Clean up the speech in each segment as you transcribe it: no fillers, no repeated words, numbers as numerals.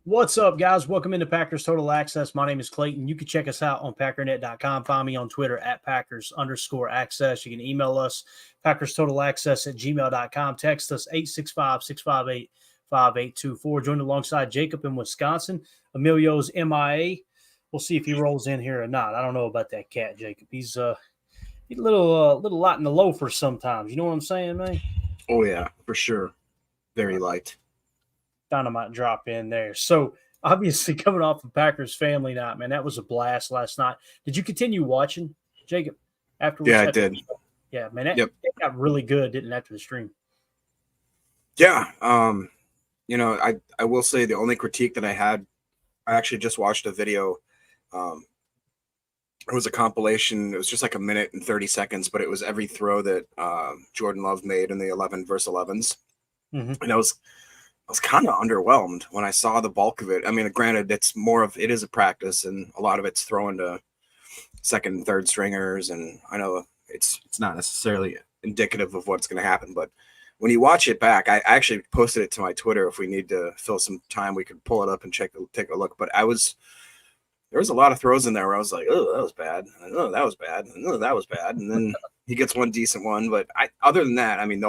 What's up, guys? Welcome into Packers Total Access. My name is Clayton. You can check us out on packernet.com. Find me on Twitter at Packers_access. You can email us, PackersTotalAccess@gmail.com. Text us 865-658-5824. Joined alongside Jacob in Wisconsin. Emilio's MIA. We'll see if he rolls in here or not. I don't know about that cat, Jacob. He's a little light in the loafer sometimes. You know what I'm saying, man? Oh, yeah, for sure. Very light. Dynamite drop in there. So obviously coming off of Packers family night, man, that was a blast last night. Did you continue watching, Jacob? Afterwards? Yeah, I did. Yeah, man, it got really good, didn't it, after the stream? Yeah. I will say the only critique that I had, I actually just watched a video. It was a compilation. It was just like a minute and 30 seconds, but it was every throw that Jordan Love made in the 11 versus 11s. Mm-hmm. And I was kind of underwhelmed when I saw the bulk of it. I mean, granted, it is a practice, and a lot of it's throwing to second and third stringers, and I know it's not necessarily indicative of what's going to happen, but when you watch it back, I actually posted it to my Twitter. If we need to fill some time, we could pull it up and take a look. But there was a lot of throws in there where I was like, oh, that was bad. Oh, that was bad. Oh, that was bad. And then he gets one decent one. But other than that, I mean,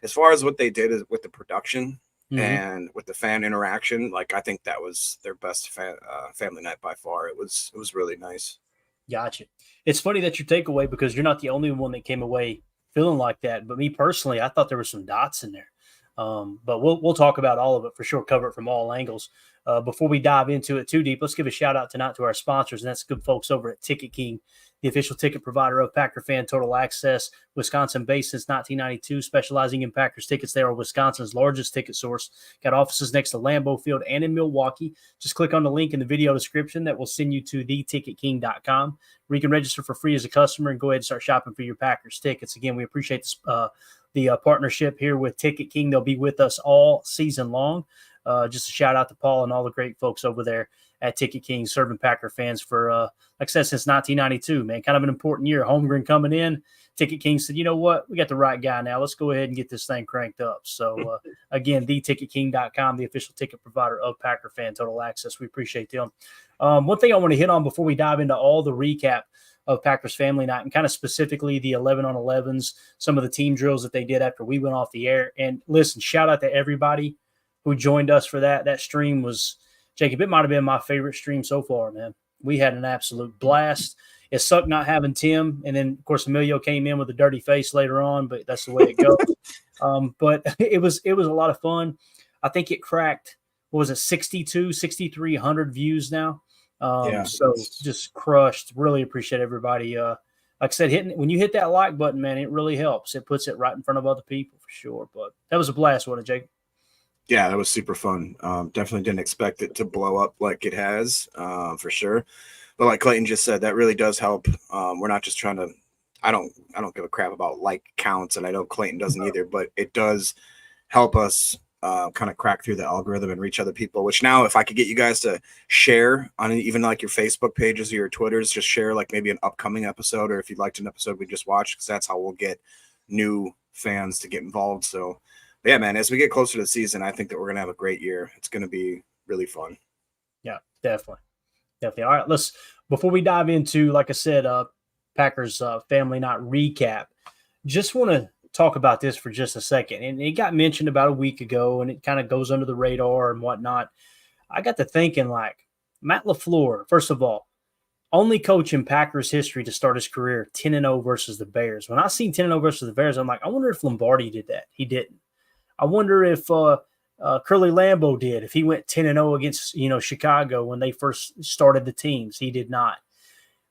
as far as what they did is with the production, mm-hmm. and with the fan interaction, like I think that was their best family night by far. It was really nice. Gotcha. It's funny that your takeaway, because you're not the only one that came away feeling like that. But me personally, I thought there were some dots in there. But we'll talk about all of it for sure, cover it from all angles. Before we dive into it too deep, let's give a shout out tonight to our sponsors, and that's good folks over at Ticket King, the official ticket provider of Packer Fan Total Access, Wisconsin-based since 1992, specializing in Packers tickets. They are Wisconsin's largest ticket source. Got offices next to Lambeau Field and in Milwaukee. Just click on the link in the video description that will send you to theticketking.com, where you can register for free as a customer and go ahead and start shopping for your Packers tickets. Again, we appreciate the partnership here with Ticket King. They'll be with us all season long. Just a shout out to Paul and all the great folks over there at Ticket King, serving Packer fans for, like I said, since 1992, man. Kind of an important year. Holmgren coming in. Ticket King said, you know what? We got the right guy now. Let's go ahead and get this thing cranked up. So, again, theticketking.com, the official ticket provider of Packer Fan Total Access. We appreciate them. One thing I want to hit on before we dive into all the recap of Packers Family Night, and kind of specifically the 11-on-11s, some of the team drills that they did after we went off the air. And listen, shout out to everybody who joined us for that. That stream was, Jacob, it might have been my favorite stream so far, man. We had an absolute blast. It sucked not having Tim. And then, of course, Emilio came in with a dirty face later on, but that's the way it goes. But it was a lot of fun. I think it cracked, 6,300 views now. So just crushed. Really appreciate everybody. Like I said, when you hit that like button, man, it really helps. It puts it right in front of other people for sure. But that was a blast, wasn't it, Jake? Yeah, that was super fun. Definitely didn't expect it to blow up like it has, for sure. But like Clayton just said, that really does help. We're not just trying to. I don't give a crap about like counts, and I know Clayton doesn't either. But it does help us kind of crack through the algorithm and reach other people. Which now, if I could get you guys to share on even like your Facebook pages or your Twitters, just share like maybe an upcoming episode, or if you liked an episode we just watched, because that's how we'll get new fans to get involved. So. But yeah, man, as we get closer to the season, I think that we're going to have a great year. It's going to be really fun. Yeah, definitely. All right, before we dive into, like I said, Packers Family Night recap, just want to talk about this for just a second. And it got mentioned about a week ago, and it kind of goes under the radar and whatnot. I got to thinking, like, Matt LaFleur, first of all, only coach in Packers history to start his career 10-0 versus the Bears. When I seen 10-0 versus the Bears, I'm like, I wonder if Lombardi did that. He didn't. I wonder if Curly Lambeau did, if he went 10-0 against, Chicago when they first started the teams. He did not.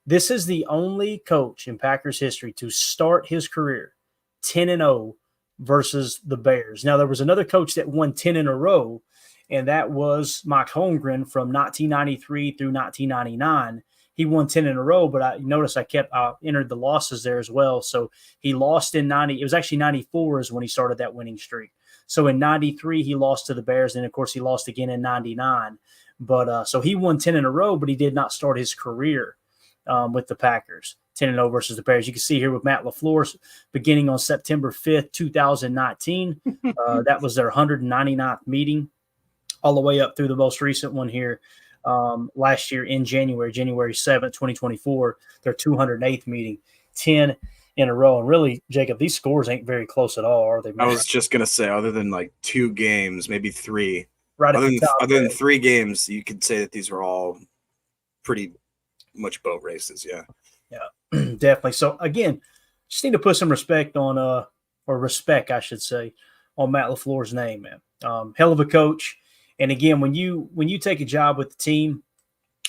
This is the only coach in Packers history to start his career 10-0 versus the Bears. Now, there was another coach that won 10 in a row, and that was Mike Holmgren from 1993 through 1999. He won 10 in a row, but I entered the losses there as well. So he lost in 90. It was actually 94 is when he started that winning streak. So in 93, he lost to the Bears. And, of course, he lost again in 99. But so he won 10 in a row, but he did not start his career with the Packers, 10-0 versus the Bears. You can see here with Matt LaFleur beginning on September 5th, 2019. That was their 199th meeting. all the way up through the most recent one here last year in January 7th, 2024, their 208th meeting, 10 in a row. And really, Jacob, these scores ain't very close at all, are they, man? I was just going to say, other than like 2 games, maybe 3, right at the top, other than 3 games, you could say that these were all pretty much boat races. Yeah. Yeah, definitely. So again, just need to put some respect on, or respect, I should say, on Matt LaFleur's name, man. Hell of a coach. And again, when you take a job with the team,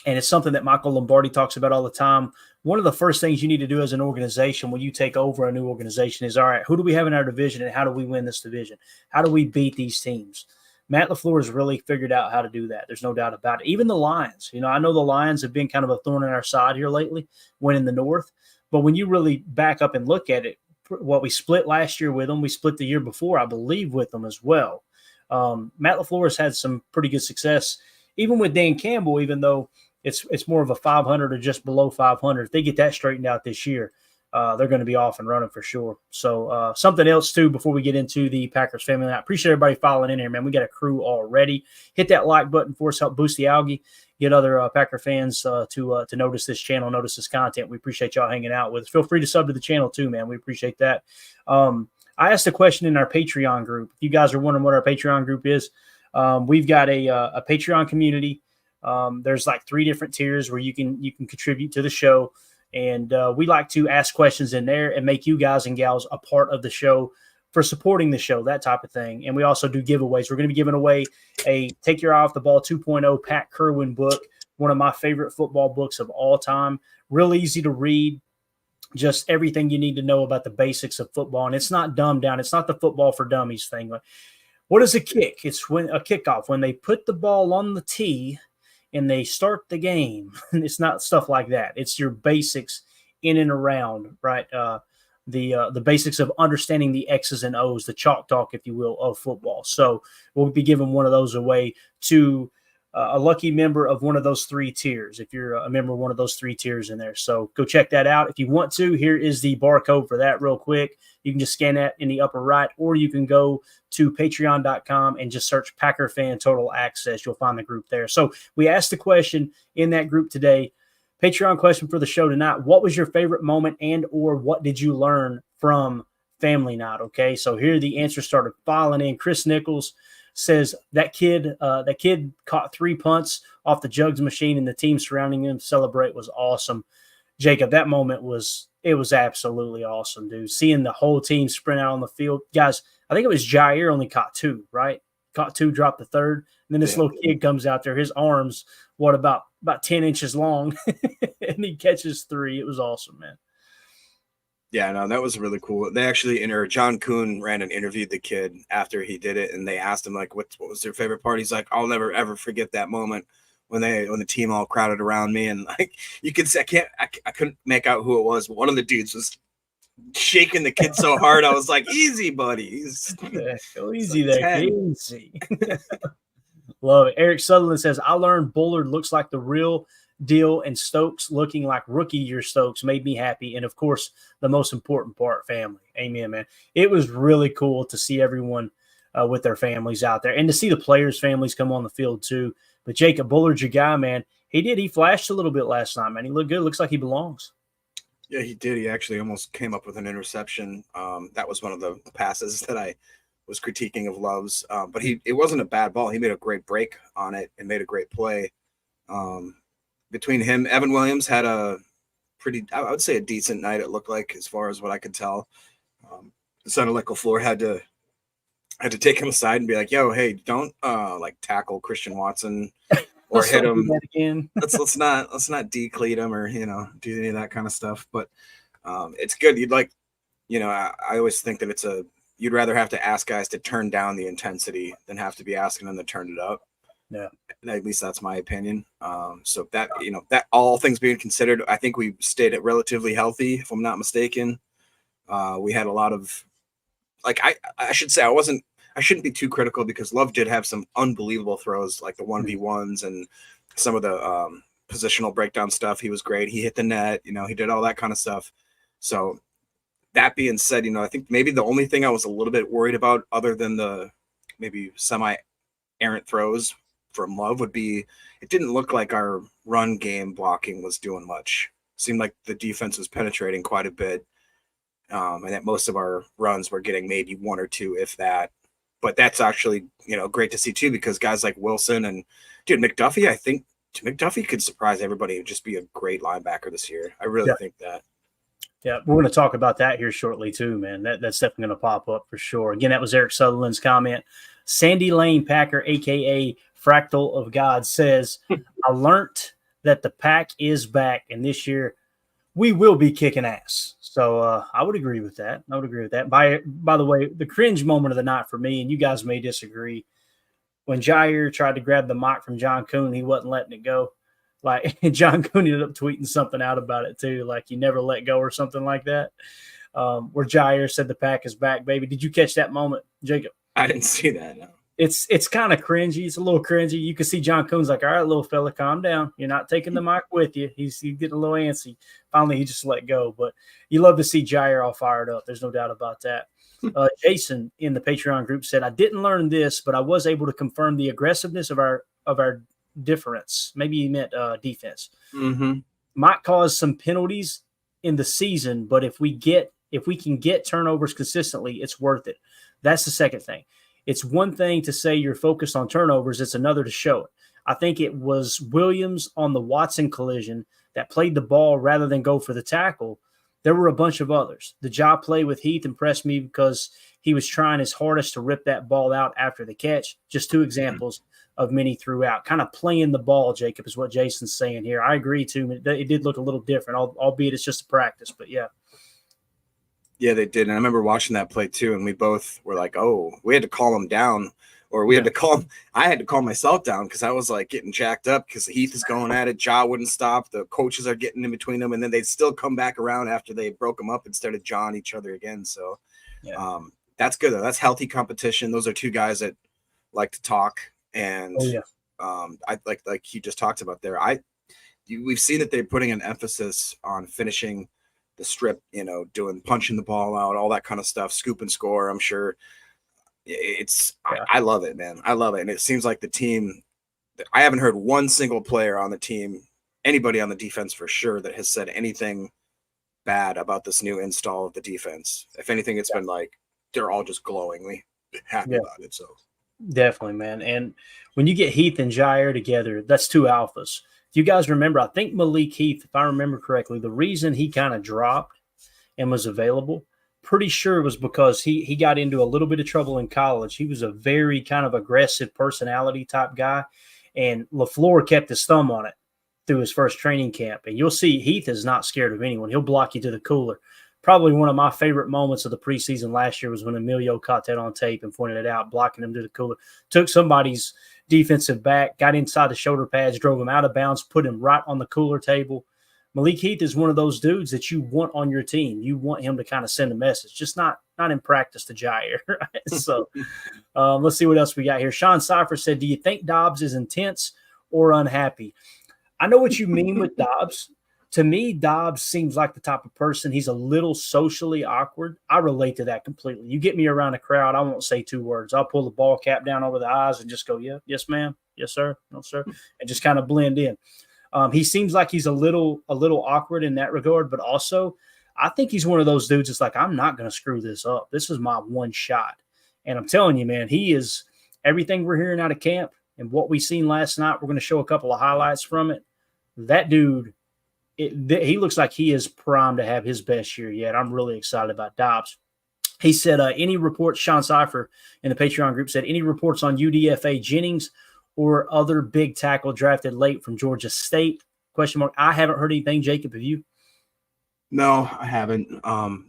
and it's something that Michael Lombardi talks about all the time, one of the first things you need to do as an organization when you take over a new organization is, all right, who do we have in our division and how do we win this division? How do we beat these teams? Matt LaFleur has really figured out how to do that. There's no doubt about it. Even the Lions. I know the Lions have been kind of a thorn in our side here lately, winning the North. But when you really back up and look at it, what we split last year with them, we split the year before, I believe, with them as well. Matt LaFleur has had some pretty good success, even with Dan Campbell, even though it's more of a 500 or just below 500. If they get that straightened out this year, they're going to be off and running for sure. So something else, too, before we get into the Packers family. I appreciate everybody following in here, man. We got a crew already. Hit that like button for us. Help boost the algae. Get other Packer fans to notice this channel, notice this content. We appreciate y'all hanging out with us. Feel free to sub to the channel, too, man. We appreciate that. I asked a question in our Patreon group. If you guys are wondering what our Patreon group is, we've got a Patreon community. There's like 3 different tiers where you can contribute to the show. And we like to ask questions in there and make you guys and gals a part of the show for supporting the show, that type of thing. And we also do giveaways. We're going to be giving away a Take Your Eye Off the Ball 2.0 Pat Kerwin book, one of my favorite football books of all time. Real easy to read. Just everything you need to know about the basics of football. And it's not dumbed down. It's not the football for dummies thing. What is a kick? It's when a kickoff, when they put the ball on the tee and they start the game. It's not stuff like that. It's your basics in and around, right? The basics of understanding the X's and O's, the chalk talk, if you will, of football. So we'll be giving one of those away to a lucky member of one of those 3 tiers, if you're a member of one of those 3 tiers in there. So go check that out. If you want to, here is the barcode for that real quick. You can just scan that in the upper right, or you can go to patreon.com and just search Packer Fan Total Access. You'll find the group there. So we asked the question in that group today, Patreon question for the show tonight. What was your favorite moment and or what did you learn from family night? Okay, so here the answers started filing in. Chris Nichols says that kid caught 3 punts off the jugs machine and the team surrounding him to celebrate was awesome. Jacob, that moment was absolutely awesome, dude. Seeing the whole team sprint out on the field. Guys, I think it was Jair only caught 2, right? Caught 2, dropped the 3rd. And then this little kid comes out there. His arms, about 10 inches long, and he catches 3. It was awesome, man. Yeah, no, that was really cool. They actually John Kuhn ran and interviewed the kid after he did it, and they asked him like, what was their favorite part? He's like, I'll never ever forget that moment when the team all crowded around me, and like you could say, I couldn't make out who it was, but one of the dudes was shaking the kid so hard. I was like, easy, buddy. Go easy there, easy. Love it. Eric Sutherland says, I learned Bullard looks like the real deal and Stokes looking like rookie year Stokes made me happy. And of course, the most important part, family. Amen, man. It was really cool to see everyone with their families out there and to see the players' families come on the field too. But Jacob Bullard's your guy, man. He flashed a little bit last night, man. He looked good. Looks like he belongs. Yeah, he did. He actually almost came up with an interception. That was one of the passes that I was critiquing of Love's. But it wasn't a bad ball. He made a great break on it and made a great play. Between him, Evan Williams had a pretty, I would say, a decent night, it looked like, as far as what I could tell. It sounded like LaFleur had to take him aside and be like, yo, hey, don't like tackle Christian Watson or hit him again. let's not decleat him or do any of that kind of stuff. But it's good. You'd like, I always think that you'd rather have to ask guys to turn down the intensity than have to be asking them to turn it up. Yeah, at least that's my opinion. So that that all things being considered, I think we stayed at relatively healthy, if I'm not mistaken. We had a lot of, like, I should say I shouldn't be too critical because Love did have some unbelievable throws, like the 1v1s and some of the positional breakdown stuff. He was great. He hit the net, he did all that kind of stuff. So that being said, I think maybe the only thing I was a little bit worried about, other than the maybe semi-errant throws, from Love would be, it didn't look like our run game blocking was doing much. Seemed like the defense was penetrating quite a bit, and that most of our runs were getting maybe one or two, if that. But that's actually, great to see too, because guys like Wilson and dude McDuffie, I think McDuffie could surprise everybody and just be a great linebacker this year. I really think that. Yeah, we're going to talk about that here shortly too, man. That's definitely going to pop up for sure. Again, that was Eric Sutherland's comment. Sandy Lane Packer, a.k.a. Fractal of God, says, I learned that the pack is back, and this year we will be kicking ass. So I would agree with that. By the way, the cringe moment of the night for me, and you guys may disagree, when Jair tried to grab the mic from John Kuhn, he wasn't letting it go. Like, John Kuhn ended up tweeting something out about it too, like you never let go or something like that, where Jair said the pack is back, baby. Did you catch that moment, Jacob? I didn't see that, no. It's kind of cringy. It's a little cringy. You can see John Kuhn's like, all right, little fella, calm down. You're not taking the mic with you. He's getting a little antsy. Finally, he just let go. But you love to see Jair all fired up. There's no doubt about that. Jason in the Patreon group said, I didn't learn this, but I was able to confirm the aggressiveness of our difference. Maybe he meant defense. Mm-hmm. Might cause some penalties in the season, but if we can get turnovers consistently, it's worth it. That's the second thing. It's one thing to say you're focused on turnovers. It's another to show it. I think it was Williams on the Watson collision that played the ball rather than go for the tackle. There were a bunch of others. The job play with Heath impressed me because he was trying his hardest to rip that ball out after the catch. Just two examples of many throughout. Kind of playing the ball, Jacob, is what Jason's saying here. I agree, too. It did look a little different, albeit it's just a practice, but yeah. Yeah, they did. And I remember watching that play too, and we both were like, oh, we had to call him down, or we had to call him. I had to call myself down because I was like getting jacked up because Heath is going at it. Ja wouldn't stop. The coaches are getting in between them, and then they'd still come back around after they broke them up and started jawing each other again. So that's good, though. That's healthy competition. Those are two guys that like to talk. And I like he just talked about there. We've seen that they're putting an emphasis on finishing the strip, doing punching the ball out, all that kind of stuff, scoop and score. I'm sure I love it, man. I love it. And it seems like the team, I haven't heard one single player on the team, anybody on the defense for sure, that has said anything bad about this new install of the defense. If anything, it's been like, they're all just glowingly happy about it. So definitely, man. And when you get Heath and Jair together, that's two alphas. If you guys remember, I think Malik Heath, if I remember correctly, the reason he kind of dropped and was available, pretty sure it was because he got into a little bit of trouble in college. He was a very kind of aggressive personality type guy, and LaFleur kept his thumb on it through his first training camp. And you'll see Heath is not scared of anyone. He'll block you to the cooler. Probably one of my favorite moments of the preseason last year was when Emilio caught that on tape and pointed it out, blocking him to the cooler. Took somebody's defensive back, got inside the shoulder pads, drove him out of bounds, put him right on the cooler table. Malik Heath is one of those dudes that you want on your team. You want him to kind of send a message, just not in practice to Jair. Right? So let's see what else we got here. Sean Cipher said, do you think Dobbs is intense or unhappy? I know what you mean with Dobbs. To me, Dobbs seems like the type of person, he's a little socially awkward. I relate to that completely. You get me around a crowd, I won't say two words. I'll pull the ball cap down over the eyes and just go, yeah, yes, ma'am, yes, sir, no, sir, and just kind of blend in. He seems like he's a little awkward in that regard, but also I think he's one of those dudes that's like, I'm not going to screw this up. This is my one shot. And I'm telling you, man, he is everything we're hearing out of camp and what we seen last night. We're going to show a couple of highlights from it. That dude, he looks like he is primed to have his best year yet. I'm really excited about Dobbs. He said, any reports, Sean Cipher in the Patreon group said, any reports on UDFA Jennings or other big tackle drafted late from Georgia State? Question mark. I haven't heard anything. Jacob, have you? No, I haven't.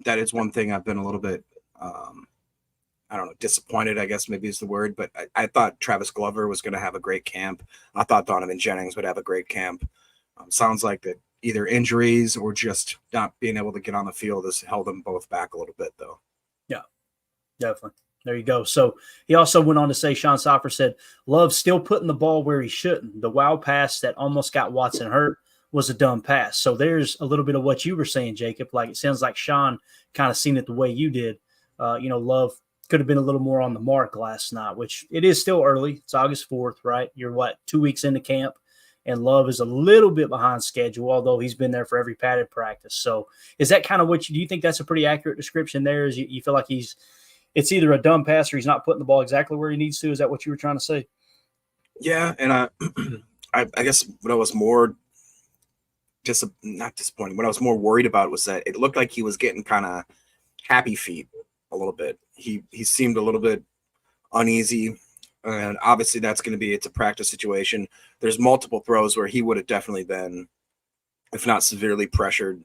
That is one thing I've been a little bit, I don't know, disappointed, I guess maybe is the word, but I thought Travis Glover was going to have a great camp. I thought Donovan Jennings would have a great camp. Sounds like that either injuries or just not being able to get on the field has held them both back a little bit, though. Yeah, definitely. There you go. So he also went on to say, Sean Cipher said, Love still putting the ball where he shouldn't. The wild pass that almost got Watson hurt was a dumb pass. So there's a little bit of what you were saying, Jacob. Like, it sounds like Sean kind of seen it the way you did. Love could have been a little more on the mark last night, which it is still early. It's August 4th, right? You're 2 weeks into camp, and Love is a little bit behind schedule, although he's been there for every padded practice. So is that kind of do you think that's a pretty accurate description there? Is you feel like it's either a dumb pass or he's not putting the ball exactly where he needs to? Is that what you were trying to say? Yeah. And I guess what I was more not disappointed. What I was more worried about was that it looked like he was getting kind of happy feet a little bit. He seemed a little bit uneasy, and obviously that's going to be, it's a practice situation. There's multiple throws where he would have definitely been, if not severely pressured,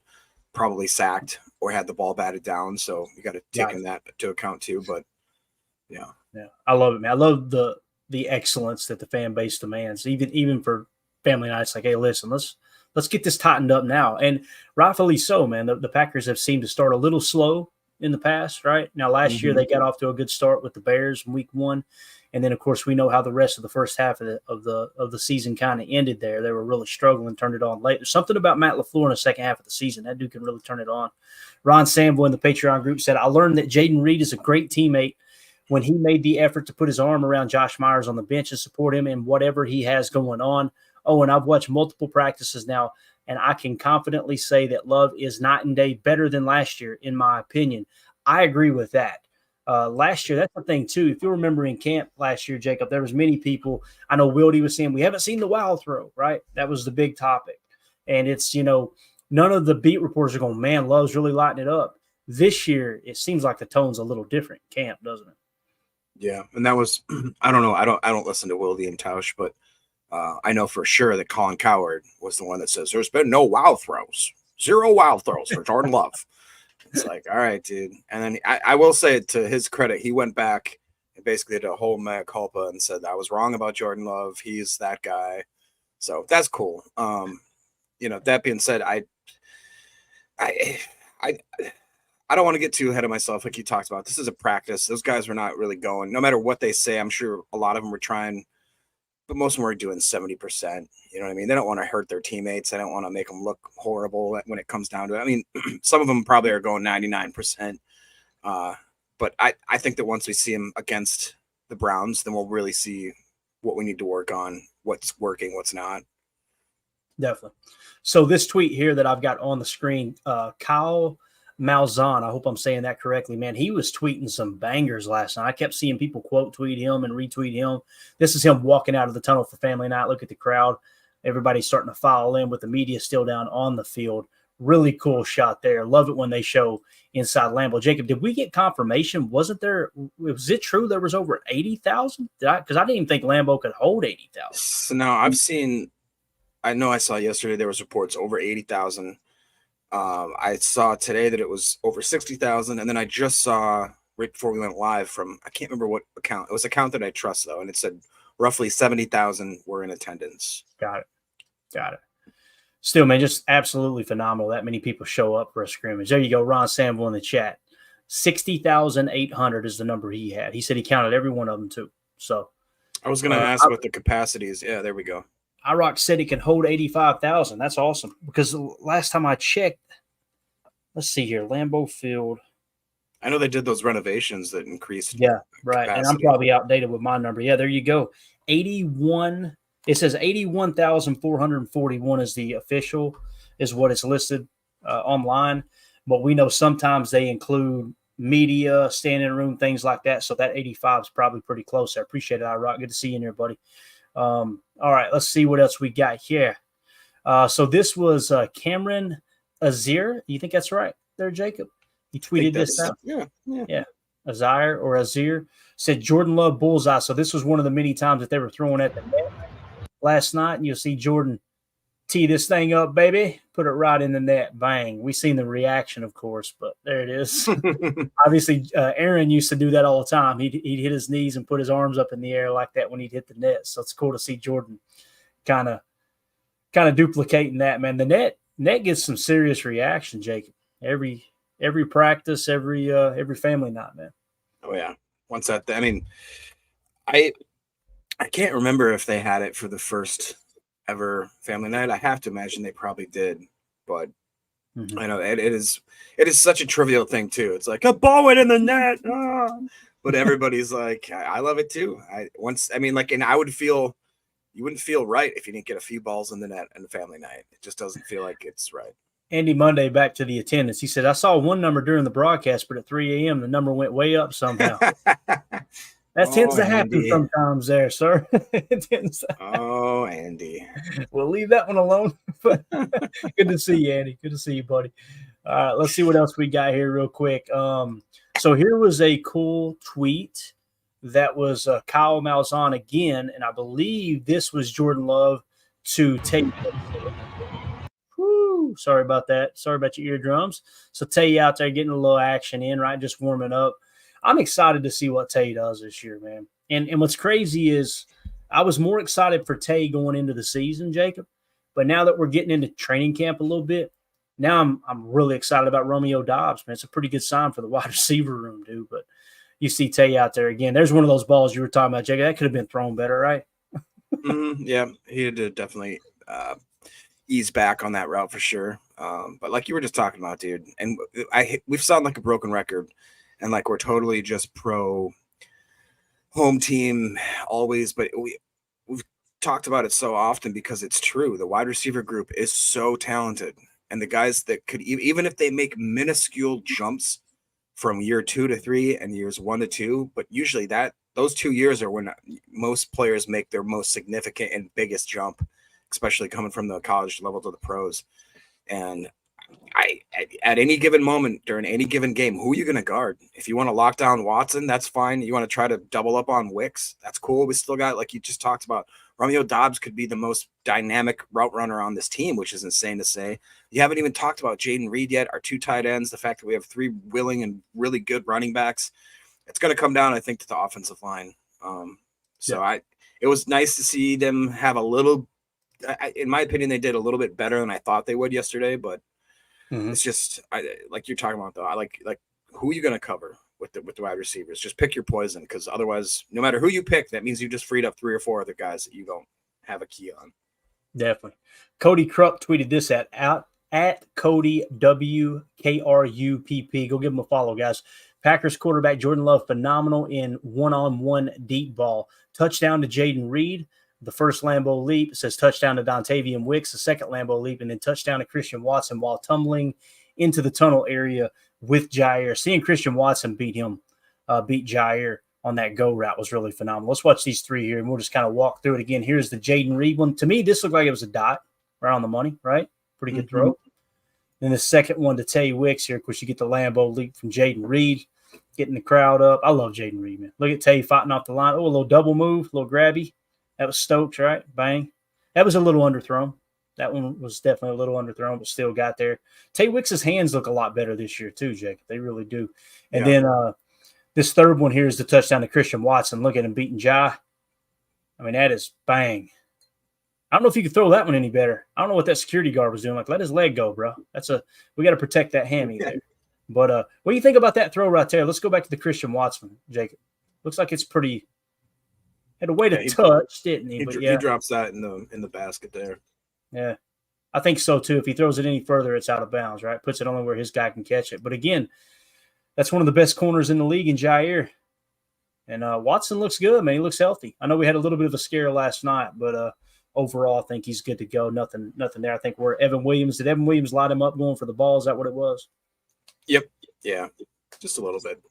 probably sacked or had the ball batted down. So you got to take in that to account too. But yeah, I love it, man. I love the excellence that the fan base demands, even for family nights. Like, hey, listen, let's get this tightened up now, and rightfully so, man. The Packers have seemed to start a little slow in the past, right? Now, last year they got off to a good start with the Bears in week 1. And then, of course, we know how the rest of the first half of the season kind of ended there. They were really struggling, turned it on late. There's something about Matt LaFleur in the second half of the season. That dude can really turn it on. Ron Sambo in the Patreon group said, I learned that Jaden Reed is a great teammate when he made the effort to put his arm around Josh Myers on the bench and support him in whatever he has going on. Oh, and I've watched multiple practices now, and I can confidently say that Love is night and day better than last year, in my opinion. I agree with that. Last year, that's the thing, too. If you remember in camp last year, Jacob, there was many people. I know Wildy was saying, we haven't seen the wild throw, right? That was the big topic. And it's, none of the beat reporters are going, man, Love's really lighting it up. This year, it seems like the tone's a little different in camp, doesn't it? Yeah. And that was, I don't know. I don't listen to Wildy and Tausch, but I know for sure that Colin Coward was the one that says there's been no wild throws, 0 wild throws for Jordan Love. It's like, all right, dude. And then I will say, to his credit, he went back and basically did a whole mea culpa and said, I was wrong about Jordan Love. He's that guy. So that's cool. That being said, I don't want to get too ahead of myself. Like you talked about, this is a practice. Those guys were not really going, no matter what they say. I'm sure a lot of them were trying, but most of them were doing 70%. You know what I mean? They don't want to hurt their teammates. They don't want to make them look horrible when it comes down to it. I mean, some of them probably are going 99%. But I think that once we see them against the Browns, then we'll really see what we need to work on, what's working, what's not. Definitely. So this tweet here that I've got on the screen, Kyle Malzahn, I hope I'm saying that correctly, man. He was tweeting some bangers last night. I kept seeing people quote tweet him and retweet him. This is him walking out of the tunnel for family night. Look at the crowd. Everybody's starting to file in with the media still down on the field. Really cool shot there. Love it when they show inside Lambeau. Jacob, did we get confirmation? Was it true there was over 80,000? Because I didn't even think Lambeau could hold 80,000. So now I saw yesterday there was reports over 80,000. I saw today that it was over 60,000, and then I just saw right before we went live from, I can't remember what account. It was an account that I trust, though, and it said roughly 70,000 were in attendance. Got it. Still, man, just absolutely phenomenal. That many people show up for a scrimmage. There you go, Ron Samble in the chat. 60,800 is the number he had. He said he counted every one of them, too. So I was going to ask what the capacity is. Yeah, there we go. IROC said it can hold 85,000. That's awesome. Because last time I checked, let's see here, Lambeau Field. I know they did those renovations that increased. Yeah, right. Capacity. And I'm probably outdated with my number. Yeah, there you go. 81. It says 81,441 is the official, is what it's listed online. But we know sometimes they include media, standing room, things like that. So that 85 is probably pretty close. I appreciate it, IROC. Good to see you in here, buddy. All right, let's see what else we got here. So this was Cameron Azir. You think that's right there, Jacob? He tweeted this out. Yeah. Azir or Azir said Jordan Love bullseye. So this was one of the many times that they were throwing at the net last night, and you'll see Jordan tee this thing up, baby, put it right in the net, bang. We seen the reaction, of course, but there it is. Obviously, Aaron used to do that all the time. He'd hit his knees and put his arms up in the air like that when he'd hit the net. So it's cool to see Jordan kind of duplicating that, man. The net gets some serious reaction, Jacob. Every practice, every family night, man. Oh yeah. Once that, I mean, I can't remember if they had it for the first ever family night. I have to imagine they probably did, but I know it is such a trivial thing too. It's like a ball went in the net, but everybody's like, I love it too. And I would feel, you wouldn't feel right if you didn't get a few balls in the net and the family night. It just doesn't feel like it's right. Andy Monday, back to the attendance. He said, I saw one number during the broadcast, but at 3 a.m., the number went way up somehow. That tends to happen sometimes there, sir. Andy. We'll leave that one alone. But good to see you, Andy. Good to see you, buddy. All right, let's see what else we got here real quick. So here was a cool tweet that was Kyle Malzahn again, and I believe this was Jordan Love to take – sorry about that. Sorry about your eardrums. So Tay out there getting a little action in, right? Just warming up. I'm excited to see what Tay does this year, man. And what's crazy is I was more excited for Tay going into the season, Jacob. But now that we're getting into training camp a little bit, now I'm really excited about Romeo Doubs, man. It's a pretty good sign for the wide receiver room, dude. But you see Tay out there again. There's one of those balls you were talking about, Jacob. That could have been thrown better, right? Yeah, he had to definitely ease back on that route for sure. But like you were just talking about, dude, and we've sounded like a broken record, and like we're totally just pro home team always, but we've talked about it so often because it's true. The wide receiver group is so talented, and the guys that could, even if they make minuscule jumps from year 2 to 3 and years 1 to 2, but usually those 2 years are when most players make their most significant and biggest jump, especially coming from the college level to the pros. And at any given moment during any given game, who are you going to guard? If you want to lock down Watson, that's fine. You want to try to double up on Wicks, that's cool. We still got, like you just talked about, Romeo Doubs could be the most dynamic route runner on this team, which is insane to say. You haven't even talked about Jaden Reed yet, our 2 tight ends, the fact that we have 3 willing and really good running backs. It's going to come down, I think, to the offensive line. It was nice to see them have a little, in my opinion, they did a little bit better than I thought they would yesterday, but it's just like you're talking about, though. I like who are you going to cover with the wide receivers? Just pick your poison, because otherwise, no matter who you pick, that means you just freed up 3 or 4 other guys that you don't have a key on. Definitely. Cody Krupp tweeted this at Cody WKRUPP. Go give him a follow, guys. Packers quarterback Jordan Love, phenomenal in one-on-one deep ball. Touchdown to Jaden Reed. The first Lambeau leap. It says touchdown to Dontavian Wicks, the second Lambeau leap, and then touchdown to Christian Watson while tumbling into the tunnel area with Jair. Seeing Christian Watson beat Jair on that go route was really phenomenal. Let's watch these 3 here, and we'll just kind of walk through it again. Here's the Jaden Reed one. To me, this looked like it was a dot right on the money, right? Pretty good throw. Then the second one to Tay Wicks here. Of course, you get the Lambeau leap from Jaden Reed, getting the crowd up. I love Jaden Reed, man. Look at Tay fighting off the line. Oh, a little double move, a little grabby. That was Stokes, right? Bang. That was a little underthrown. That one was definitely a little underthrown, but still got there. Tay Wicks' hands look a lot better this year too, Jake. They really do. And then this third one here is the touchdown to Christian Watson. Look at him beating Jai. I mean, that is bang. I don't know if you could throw that one any better. I don't know what that security guard was doing. Like, let his leg go, bro. We got to protect that hammy there. But what do you think about that throw right there? Let's go back to the Christian Watson, Jacob. Looks like it's pretty – had a way to touch, didn't he? He drops that in the basket there. Yeah, I think so too. If he throws it any further, it's out of bounds, right? Puts it only where his guy can catch it. But again, that's one of the best corners in the league in Jair. And Watson looks good, man. He looks healthy. I know we had a little bit of a scare last night, but overall, I think he's good to go. Nothing there. I think we're Evan Williams. Did Evan Williams light him up going for the ball? Is that what it was? Yep. Yeah, just a little bit.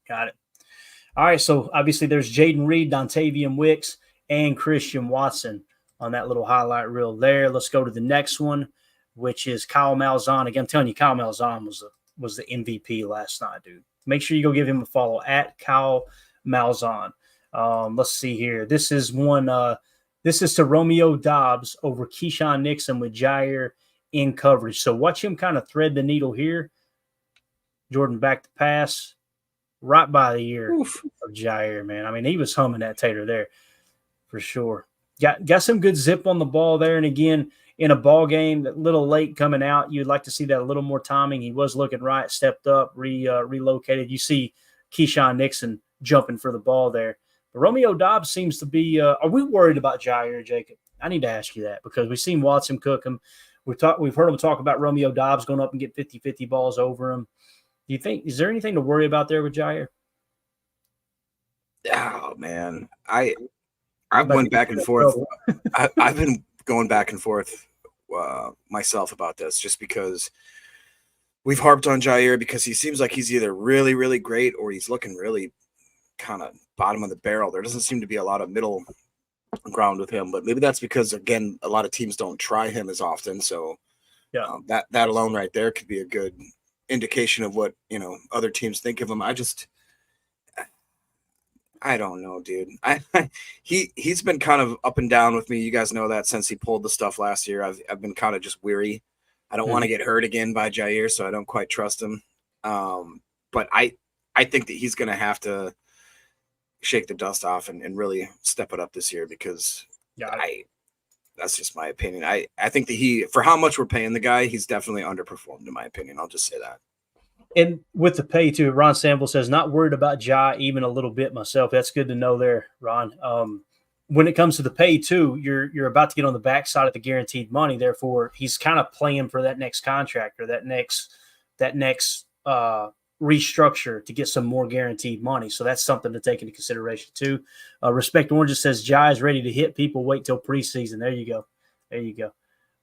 Got it. All right, so obviously there's Jaden Reed, Dontavian Wicks, and Christian Watson on that little highlight reel there. Let's go to the next one, which is Kyle Malzahn. Again, I'm telling you, Kyle Malzahn was the MVP last night, dude. Make sure you go give him a follow at Kyle Malzahn. Let's see here. This is one. This is to Romeo Doubs over Keyshawn Nixon with Jair in coverage. So watch him kind of thread the needle here. Jordan back to pass. Right by the ear of Jair, man. I mean, he was humming that tater there for sure. Got some good zip on the ball there. And again, in a ball game, that little late coming out, you'd like to see that a little more timing. He was looking right, stepped up, relocated. You see Keyshawn Nixon jumping for the ball there. But Romeo Doubs seems to be are we worried about Jair, Jacob? I need to ask you that because we've seen Watson cook him. We've heard him talk about Romeo Doubs going up and get 50-50 balls over him. Do you think – is there anything to worry about there with Jair? Oh man, I've About to went get back you and in forth. trouble. I've been going back and forth myself about this, just because we've harped on Jair because he seems like he's either really, really great or he's looking really kind of bottom of the barrel. There doesn't seem to be a lot of middle ground with him, but maybe that's because, again, a lot of teams don't try him as often. So Yeah. that alone right there could be a good indication of what other teams think of him. I don't know, dude. He's been kind of up and down with me. You guys know that since he pulled the stuff last year. I've been kind of just weary. I don't want to get hurt again by Jair, so I don't quite trust him. But I think that he's going to have to shake the dust off and really step it up this year, because that's just my opinion. I think that for how much we're paying the guy, he's definitely underperformed in my opinion. I'll just say that. And with the pay too, Ron Sample says, not worried about Ja even a little bit myself. That's good to know there, Ron. When it comes to the pay too, you're about to get on the backside of the guaranteed money. Therefore, he's kind of playing for that next contract or that next restructure to get some more guaranteed money. So that's something to take into consideration too. Respect Orange says Ja is ready to hit people. Wait till preseason. There you go. There you go.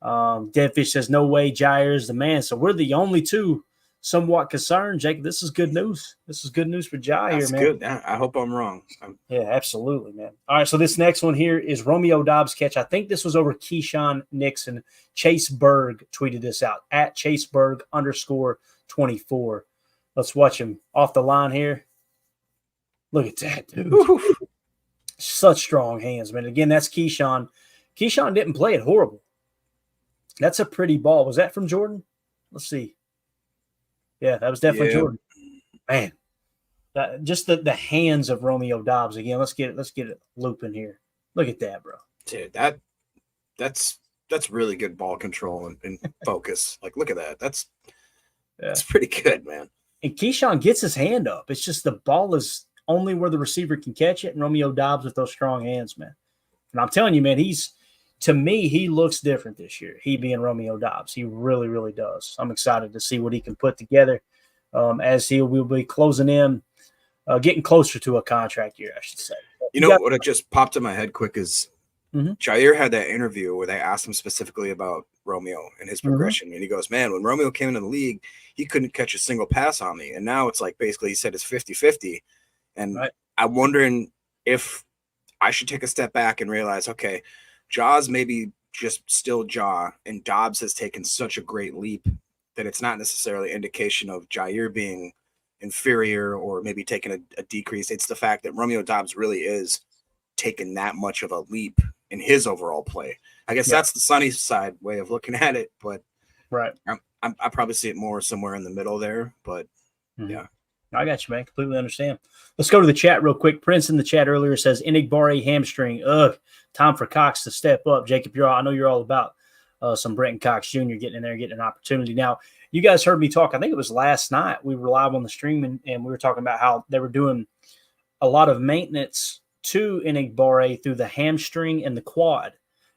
Deadfish says no way Jair is the man. So we're the only two somewhat concerned. Jake, this is good news. This is good news for Jair, That's man. good. I hope I'm wrong. Yeah, absolutely, man. All right, so this next one here is Romeo Dobbs catch. I think this was over Keyshawn Nixon. Chase Berg tweeted this out at @ChaseBerg_24. Let's watch him off the line here. Look at that, dude. Woo-hoo. Such strong hands, man. Again, that's Keion. Keion didn't play it horrible. That's a pretty ball. Was that from Jordan? Let's see. Yeah, that was definitely Jordan. Man, just the hands of Romeo Dobbs again. Let's get it looping here. Look at that, bro. Dude, that's really good ball control and focus. Like, look at that. That's pretty good, man. And Keion gets his hand up. It's just the ball is only where the receiver can catch it, and Romeo Dobbs with those strong hands, man. And I'm telling you, man, to me, he looks different this year. He being Romeo Dobbs. He really, really does. I'm excited to see what he can put together as he will be closing in, getting closer to a contract year, I should say. What it just popped in my head quick is Jair had that interview where they asked him specifically about Romeo and his progression. And he goes, man, when Romeo came into the league, he couldn't catch a single pass on me. And now it's like basically he said it's 50-50. And I'm wondering if I should take a step back and realize, okay, Ja's maybe just still Ja, and Dobbs has taken such a great leap that it's not necessarily an indication of Jair being inferior or maybe taking a decrease. It's the fact that Romeo Dobbs really is taking that much of a leap in his overall play. I guess that's the sunny side way of looking at it, but I probably see it more somewhere in the middle there, but yeah. I got you, man. Completely understand. Let's go to the chat real quick. Prince in the chat earlier says Enigbare hamstring. Time for Cox to step up. Jacob, I know you're all about some Brenton Cox Jr. getting in there, getting an opportunity. Now, you guys heard me talk. I think it was last night. We were live on the stream, and we were talking about how they were doing a lot of maintenance to Enigbare through the hamstring and the quad,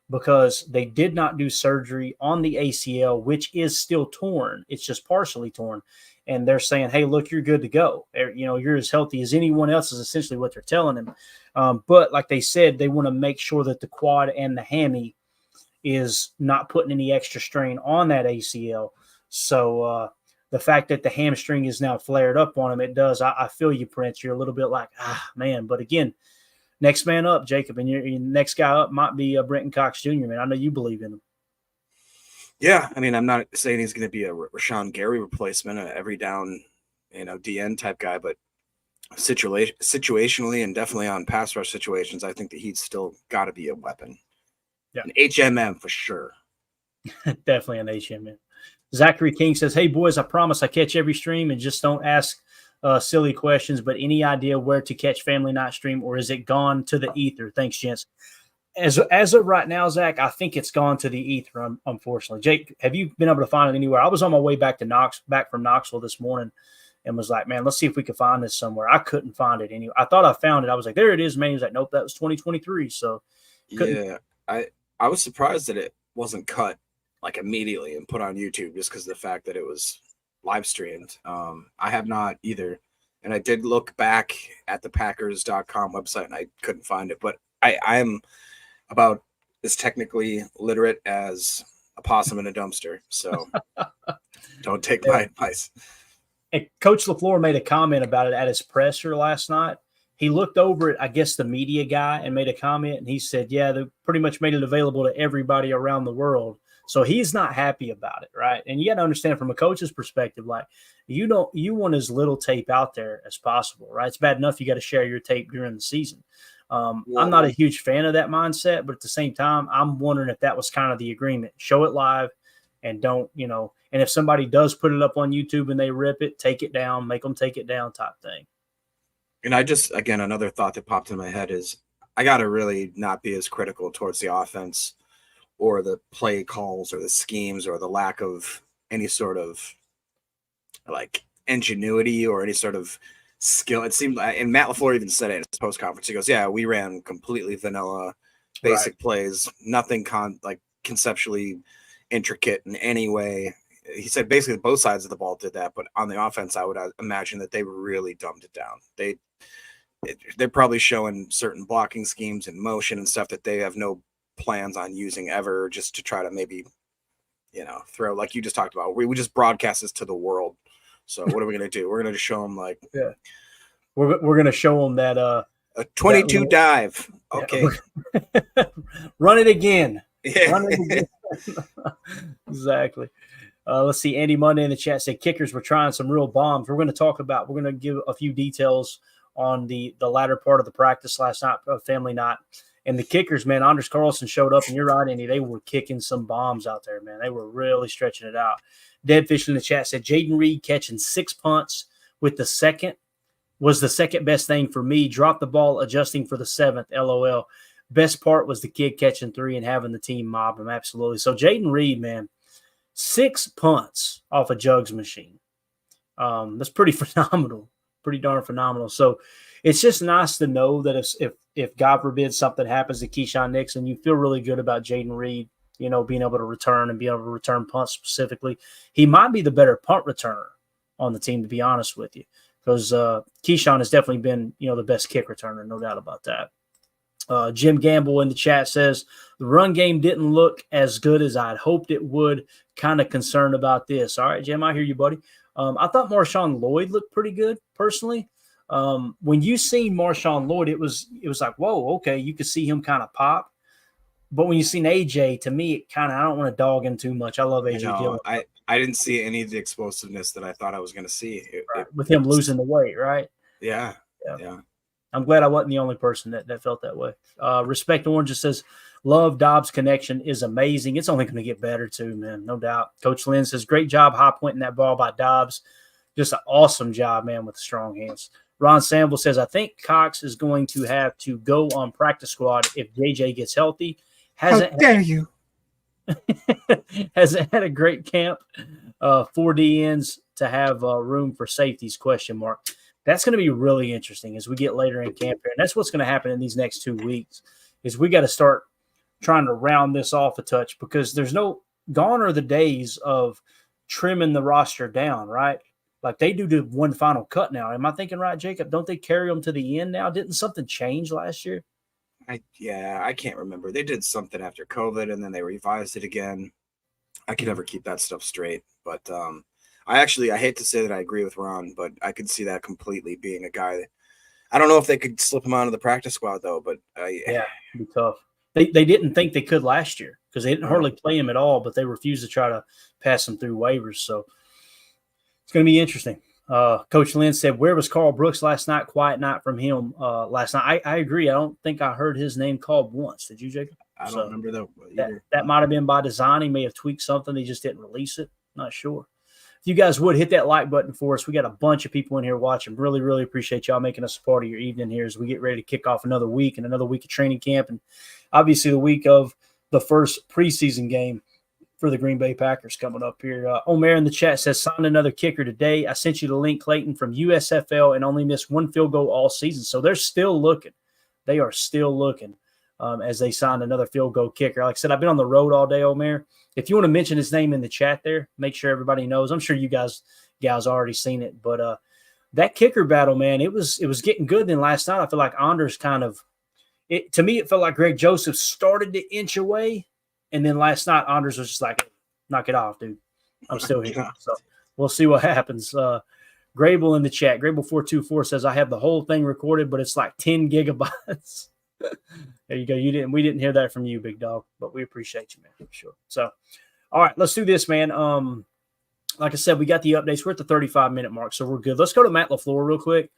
because they did not do surgery on the ACL, which is still torn. It's just partially torn. And they're saying, hey, look, you're good to go. You're as healthy as anyone else is essentially what they're telling him. But like they said, they want to make sure that the quad and the hammy is not putting any extra strain on that ACL. So the fact that the hamstring is now flared up on him, it does. I feel you, Prince. You're a little bit like, man. But again, next man up, Jacob, and your next guy up might be Brenton Cox Jr., man. I know you believe in him. Yeah, I mean, I'm not saying he's going to be a Rashawn Gary replacement, a every down, DN type guy, but situationally and definitely on pass rush situations, I think that he's still got to be a weapon. Yeah, an HMM for sure. Definitely an HMM. Zachary King says, hey, boys, I promise I catch every stream and just don't ask silly questions, but any idea where to catch Family Night stream, or is it gone to the ether? Thanks, gents. As of right now, Zach, I think it's gone to the ether, unfortunately. Jake, have you been able to find it anywhere? I was on my way back from Knoxville this morning and was like, man, let's see if we can find this somewhere. I couldn't find it anywhere. I thought I found it. I was like, there it is, man. He was like, nope, that was 2023. So yeah, I was surprised that it wasn't cut like immediately and put on YouTube just because of the fact that it was live streamed. I have not either And I did look back at the Packers.com website and I couldn't find it. But I'm about as technically literate as a possum in a dumpster. So don't take my advice. And Coach LaFleur made a comment about it at his presser last night. He looked over at, I guess, the media guy and made a comment, and he said, yeah, they pretty much made it available to everybody around the world. So he's not happy about it, right? And you got to understand from a coach's perspective, like, you want as little tape out there as possible, right? It's bad enough you got to share your tape during the season. I'm not a huge fan of that mindset, but at the same time, I'm wondering if that was kind of the agreement. Show it live and don't, and if somebody does put it up on YouTube and they rip it, take it down, make them take it down type thing. And again, another thought that popped in my head is I got to really not be as critical towards the offense or the play calls or the schemes or the lack of any sort of like ingenuity or any sort of skill. It seemed, and Matt LaFleur even said it in his post conference. He goes, yeah, we ran completely vanilla, basic plays, nothing conceptually intricate in any way. He said basically both sides of the ball did that, but on the offense, I would imagine that they really dumbed it down. They're probably showing certain blocking schemes and motion and stuff that they have no plans on using ever, just to try to maybe, throw, like you just talked about. We just broadcast this to the world. So what are we going to do? We're going to show them we're going to show them that a 22 dive. Okay. Yeah. Run it again. Yeah. Run it again. Exactly. Let's see. Andy Monday in the chat said kickers were trying some real bombs. We're going to give a few details on the latter part of the practice last night, family night. And the kickers, man, Anders Carlson showed up, and you're right, Andy. They were kicking some bombs out there, man. They were really stretching it out. Deadfish in the chat said Jaden Reed catching 6 punts with the second was the second best thing for me. Dropped the ball, adjusting for the 7th. LOL. Best part was the kid catching 3 and having the team mob him. Absolutely. So Jaden Reed, man, 6 punts off a jugs machine. That's pretty phenomenal. Pretty darn phenomenal. So it's just nice to know that if God forbid something happens to Keion Nixon, you feel really good about Jaden Reed, being able to return and being able to return punts specifically. He might be the better punt returner on the team, to be honest with you, because Keion has definitely been, the best kick returner, no doubt about that. Jim Gamble in the chat says the run game didn't look as good as I'd hoped it would. Kind of concerned about this. All right, Jim, I hear you, buddy. I thought Marshawn Lloyd looked pretty good personally. When you see Marshawn Lloyd, it was like, whoa, okay, you could see him kind of pop. But when you seen AJ, to me, it kind of, I don't want to dog him too much. I love AJ Dillon. I didn't see any of the explosiveness that I thought I was going to see. With him losing the weight, right? Yeah. I'm glad I wasn't the only person that felt that way. Respect Orange just says, love Dobbs' connection is amazing. It's only going to get better too, man, no doubt. Coach Lynn says, great job high pointing that ball by Dobbs. Just an awesome job, man, with the strong hands. Ron Sample says, I think Cox is going to have to go on practice squad if JJ gets healthy. How dare you? Hasn't had a great camp. 4 DNs to have room for safeties, question mark. That's going to be really interesting as we get later in camp here. And that's what's going to happen in these next 2 weeks is we got to start trying to round this off a touch because gone are the days of trimming the roster down, right? Like they do the one final cut now. Am I thinking right, Jacob? Don't they carry them to the end now? Didn't something change last year? I can't remember. They did something after COVID and then they revised it again. I can never keep that stuff straight. But I hate to say that I agree with Ron, but I could see that completely being a guy that I don't know if they could slip him out of the practice squad though, but it'd be tough. They didn't think they could last year because they didn't hardly play him at all, but they refused to try to pass him through waivers. So it's going to be interesting. Coach Lynn said, where was Carl Brooks last night? Quiet night from him last night. I agree. I don't think I heard his name called once. Did you, Jacob? I don't remember that either. That might have been by design. He may have tweaked something. He just didn't release it. Not sure. If you guys would hit that like button for us, we got a bunch of people in here watching. Really, really appreciate y'all making us a part of your evening here as we get ready to kick off another week and another week of training camp. And obviously the week of the first preseason game for the Green Bay Packers coming up here. Omer in the chat says, signed another kicker today. I sent you the link, Clayton, from USFL and only missed 1 field goal all season. So they're still looking. They are still looking as they signed another field goal kicker. Like I said, I've been on the road all day, Omer. If you want to mention his name in the chat there, make sure everybody knows. I'm sure you guys already seen it. But that kicker battle, man, it was getting good. Then last night, I feel like Anders kind of to me, it felt like Greg Joseph started to inch away, and then last night Anders was just like, "Knock it off, dude. I'm still here." Yeah. So we'll see what happens. Grable in the chat, Grable424 says, "I have the whole thing recorded, but it's like 10 gigabytes." There you go. We didn't hear that from you, big dog, but we appreciate you, man, for sure. So, all right, let's do this, man. Like I said, we got the updates. We're at the 35-minute mark, so we're good. Let's go to Matt LaFleur real quick.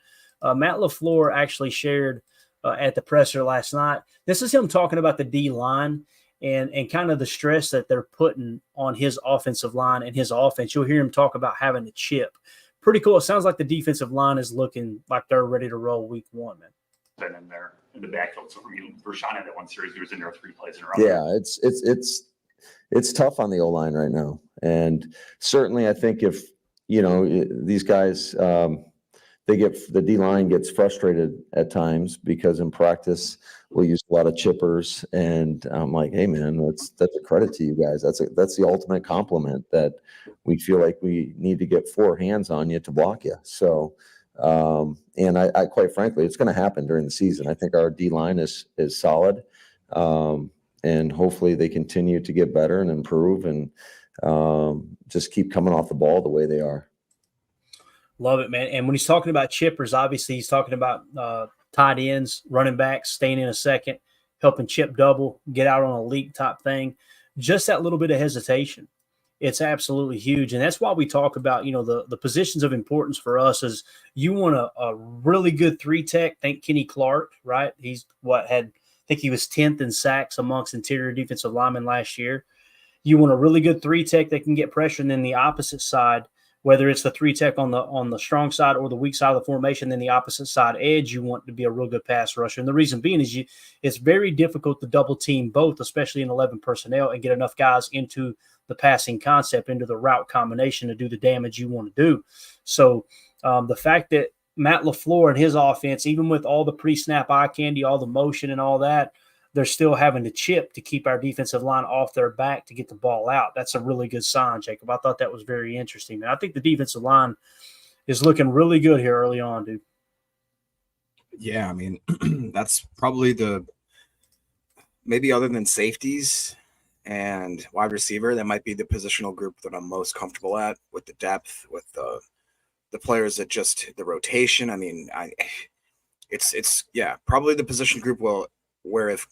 Matt LaFleur actually shared at the presser last night. This is him talking about the D line and kind of the stress that they're putting on his offensive line and his offense. You'll hear him talk about having to chip. Pretty cool. It sounds like the defensive line is looking like they're ready to roll week one, man. Been in there in the backfield. So Rashawn had that one series. He was in there 3 plays in a row. Yeah, it's tough on the O-line right now, and certainly I think if these guys, the D-line gets frustrated at times because in practice we'll use a lot of chippers, and I'm like, hey man, that's a credit to you guys. That's the ultimate compliment that we feel like we need to get 4 hands on you to block you. So. And I quite frankly, it's going to happen during the season. I think our D line is solid, and hopefully they continue to get better and improve and just keep coming off the ball the way they are. Love it, man. And when he's talking about chippers, obviously he's talking about tight ends, running backs, staying in a second, helping chip double, get out on a leak type thing. Just that little bit of hesitation. It's absolutely huge. And that's why we talk about, the positions of importance for us is you want a really good 3-tech. Think Kenny Clark, right? He's I think he was 10th in sacks amongst interior defensive linemen last year. You want a really good 3-tech that can get pressure. And then the opposite side, whether it's the 3-tech on the strong side or the weak side of the formation, then the opposite side edge, you want to be a real good pass rusher. And the reason being is it's very difficult to double team both, especially in 11 personnel, and get enough guys into the passing concept, into the route combination to do the damage you want to do. So the fact that Matt LaFleur and his offense, even with all the pre-snap eye candy, all the motion and all that, they're still having to chip to keep our defensive line off their back to get the ball out. That's a really good sign, Jacob. I thought that was very interesting. And I think the defensive line is looking really good here early on, dude. Yeah, I mean, that's probably maybe other than safeties and wide receiver, that might be the positional group that I'm most comfortable at, with the depth, with the players that just the rotation. I mean, it's probably the position group where if,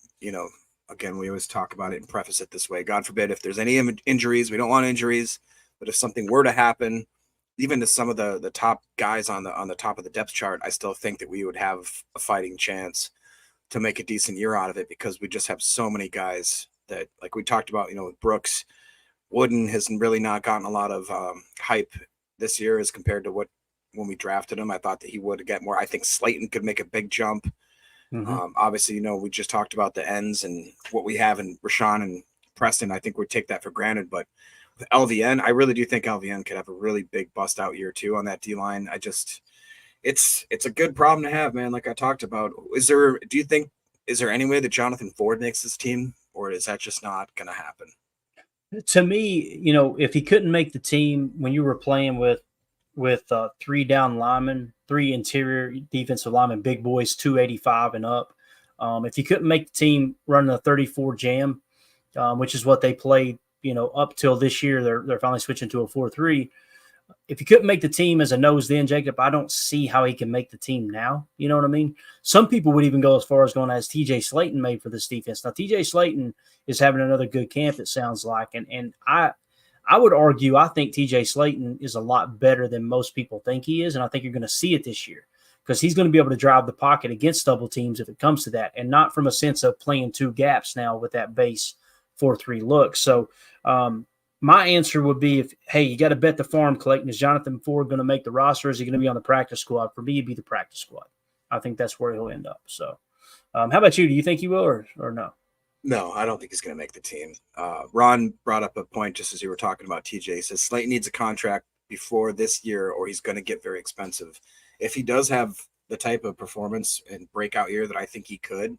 again, we always talk about it and preface it this way, God forbid if there's any injuries, we don't want injuries, but if something were to happen, even to some of the top guys on the top of the depth chart, I still think that we would have a fighting chance to make a decent year out of it, because we just have so many guys that, like we talked about, with Brooks. Wooden has really not gotten a lot of hype this year as compared to when we drafted him. I thought that he would get more. I think Slayton could make a big jump. Mm-hmm. Obviously, we just talked about the ends and what we have in Rashawn and Preston. I think we take that for granted, but with LVN, I really do think LVN could have a really big bust out year too on that D line. It's a good problem to have, man. Like I talked about, is there any way that Jonathan Ford makes this team, or is that just not going to happen? To me, if he couldn't make the team when you were playing with 3 down linemen, 3 interior defensive linemen, big boys, 285 and up. If you couldn't make the team running a 34 jam, which is what they played, up till this year, they're finally switching to a 4-3. If you couldn't make the team as a nose then, Jacob, I don't see how he can make the team now. You know what I mean? Some people would even go as far as going as TJ Slayton made for this defense. Now, TJ Slayton is having another good camp, it sounds like. And I would argue, I think TJ Slayton is a lot better than most people think he is. And I think you're going to see it this year, because he's going to be able to drive the pocket against double teams if it comes to that, and not from a sense of playing 2 gaps now with that base 4-3 look. So, my answer would be, you got to bet the farm, Clayton. Is Jonathan Ford going to make the roster? Is he going to be on the practice squad? For me, it'd be the practice squad. I think that's where he'll end up. So, how about you? Do you think he will or no? No, I don't think he's going to make the team. Ron brought up a point just as you were talking about TJ. He says Slayton needs a contract before this year, or he's going to get very expensive. If he does have the type of performance and breakout year that I think he could,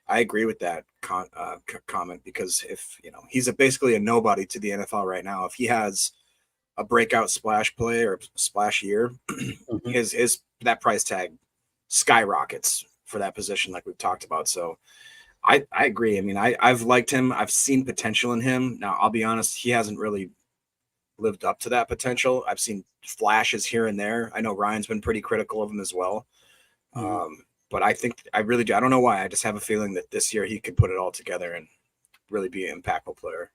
I agree with that comment, because if he's basically a nobody to the NFL right now. If he has a breakout splash play or splash year, his that price tag skyrockets for that position, like we've talked about. So I agree. I mean, I've liked him. I've seen potential in him. Now, I'll be honest, he hasn't really lived up to that potential. I've seen flashes here and there. I know Ryan's been pretty critical of him as well. But I think I really do. I don't know why. I just have a feeling that this year he could put it all together and really be an impactful player.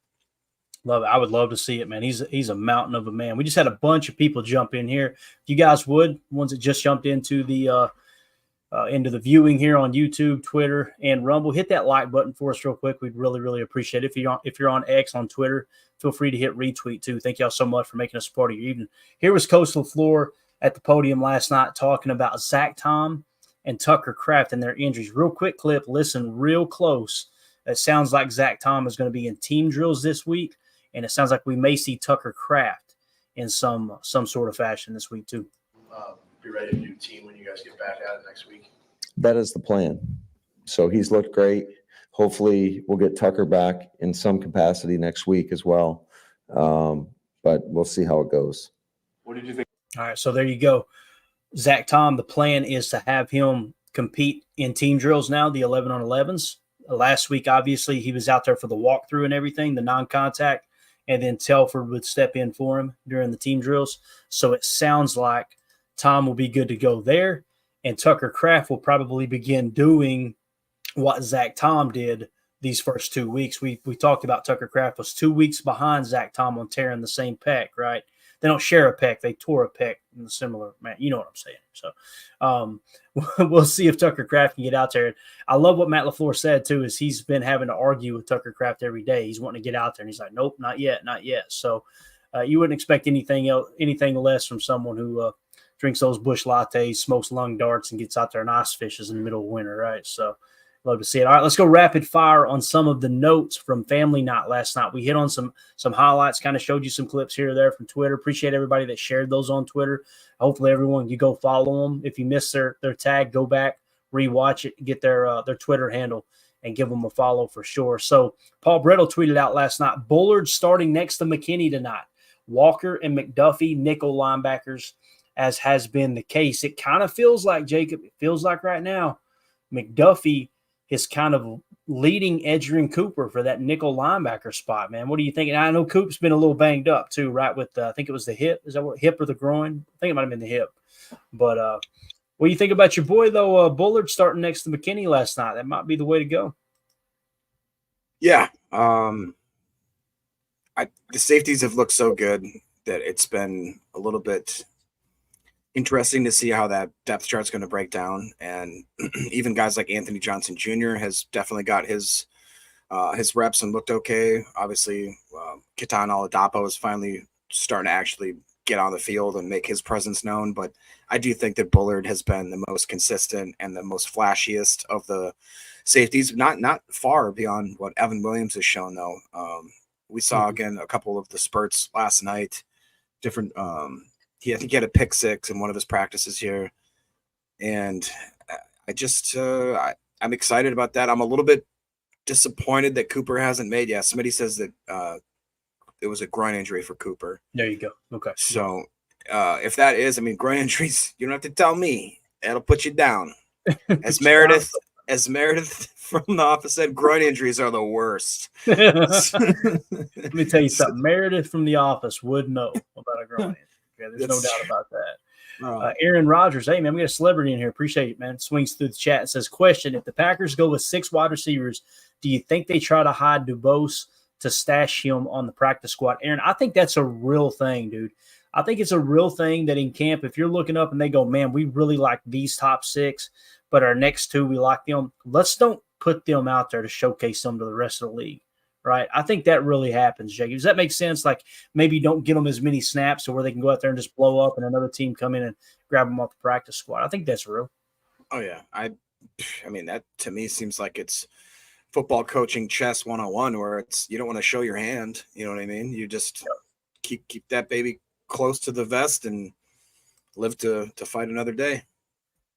Love it. I would love to see it, man. He's a mountain of a man. We just had a bunch of people jump in here. If you guys would, ones that just jumped into the viewing here on YouTube, Twitter, and Rumble, hit that like button for us real quick. We'd really, really appreciate it. If you're on X, on Twitter, feel free to hit retweet too. Thank y'all so much for making us part of your evening. Here was Coach LaFleur at the podium last night talking about Zach Tom and Tucker Kraft and their injuries. Real quick clip. Listen real close. It sounds like Zach Tom is going to be in team drills this week, and it sounds like we may see Tucker Kraft in some sort of fashion this week too. Be ready to do team when you guys get back at it next week. That is the plan. So he's looked great. Hopefully we'll get Tucker back in some capacity next week as well. But we'll see how it goes. What did you think? All right, so there you go. Zach Tom, the plan is to have him compete in team drills now, the 11-on-11s. Last week, obviously, he was out there for the walkthrough and everything, the non-contact, and then Telford would step in for him during the team drills. So it sounds like Tom will be good to go there, and Tucker Kraft will probably begin doing what Zach Tom did these first 2 weeks. We talked about Tucker Kraft was 2 weeks behind Zach Tom on tearing the same pec, right? They don't share a pec. They tore a pec in a similar manner. You know what I'm saying. So we'll see if Tucker Kraft can get out there. I love what Matt LaFleur said, too, is he's been having to argue with Tucker Kraft every day. He's wanting to get out there, and he's like, nope, not yet, not yet. So you wouldn't expect anything less from someone who drinks those bush lattes, smokes lung darts, and gets out there and ice fishes in the middle of winter, right? So love to see it. All right, let's go rapid fire on some of the notes from family night last night. We hit on some highlights, kind of showed you some clips here or there from Twitter. Appreciate everybody that shared those on Twitter. Hopefully everyone, you go follow them. If you missed their tag, go back, rewatch it, get their Twitter handle, and give them a follow for sure. So Paul Brettel tweeted out last night, Bullard starting next to McKinney tonight. Walker and McDuffie, nickel linebackers, as has been the case. It kind of feels like, Jacob, it feels like right now, McDuffie is kind of leading Edgerrin Cooper for that nickel linebacker spot, man. What do you think? And I know Coop's been a little banged up too, right? With I think it was the hip. Is that what hip or the groin? I think it might have been the hip. But what do you think about your boy though? Bullard starting next to McKinney last night. That might be the way to go. Yeah, the safeties have looked so good that it's been a little bit interesting to see how that depth chart's going to break down. And even guys like Anthony Johnson Jr. has definitely got his reps and looked okay. Obviously, Keion Oladapo is finally starting to actually get on the field and make his presence known. But I do think that Bullard has been the most consistent and the most flashiest of the safeties, not far beyond what Evan Williams has shown, though. We saw, again, a couple of the spurts last night, different I think he had a pick six in one of his practices here. And I'm excited about that. I'm a little bit disappointed that Cooper hasn't made. Yeah, somebody says that it was a groin injury for Cooper. There you go. Okay. So if that is, I mean, groin injuries, you don't have to tell me. That'll put you down. As Meredith from the office said, groin injuries are the worst. Let me tell you something. Meredith from the office would know about a groin injury. Yeah, there's no doubt about that. Aaron Rodgers, hey, man, I'm getting a celebrity in here. Appreciate it, man. Swings through the chat and says, question, if the Packers go with 6 wide receivers, do you think they try to hide Dubose to stash him on the practice squad? Aaron, I think that's a real thing, dude. I think it's a real thing that in camp, if you're looking up and they go, man, we really like these top 6, but our next 2, we like them. Let's don't put them out there to showcase them to the rest of the league. Right. I think that really happens, Jake. Does that make sense? Like maybe don't get them as many snaps so where they can go out there and just blow up and another team come in and grab them off the practice squad. I think that's real. Oh, yeah. I mean, that to me seems like it's football coaching chess 101 where it's you don't want to show your hand. You know what I mean? You just keep that baby close to the vest and live to fight another day.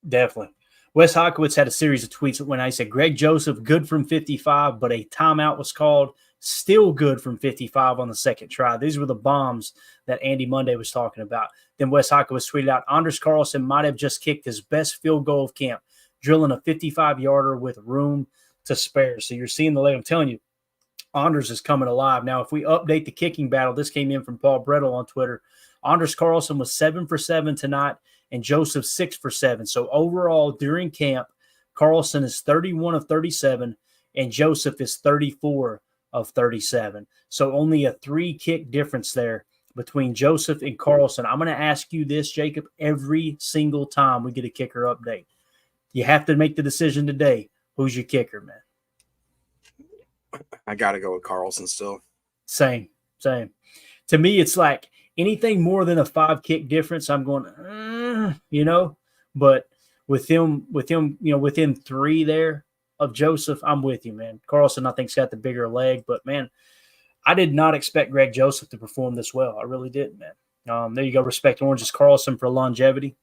Definitely. Wes Hawkowitz had a series of tweets when I said Greg Joseph good from 55, but a timeout was called. Still good from 55 on the second try. These were the bombs that Andy Monday was talking about. Then Wes Hawkowitz tweeted out, Anders Carlson might have just kicked his best field goal of camp, drilling a 55-yarder with room to spare. So you're seeing the leg. I'm telling you, Anders is coming alive. Now, if we update the kicking battle, this came in from Paul Brettel on Twitter. Anders Carlson was 7 for 7 tonight, and Joseph 6 for 7. So overall, during camp, Carlson is 31 of 37, and Joseph is 34 of 37. So only a 3-kick difference there between Joseph and Carlson. I'm going to ask you this, Jacob, every single time we get a kicker update. You have to make the decision today. Who's your kicker, man? I got to go with Carlson still. Same. To me, it's like anything more than a 5-kick difference, I'm going, but with him, within 3 there of Joseph, I'm with you, man. Carlson, I think, has got the bigger leg, but man, I did not expect Greg Joseph to perform this well. I really didn't, man. There you go. Respect Orange's Carlson for longevity.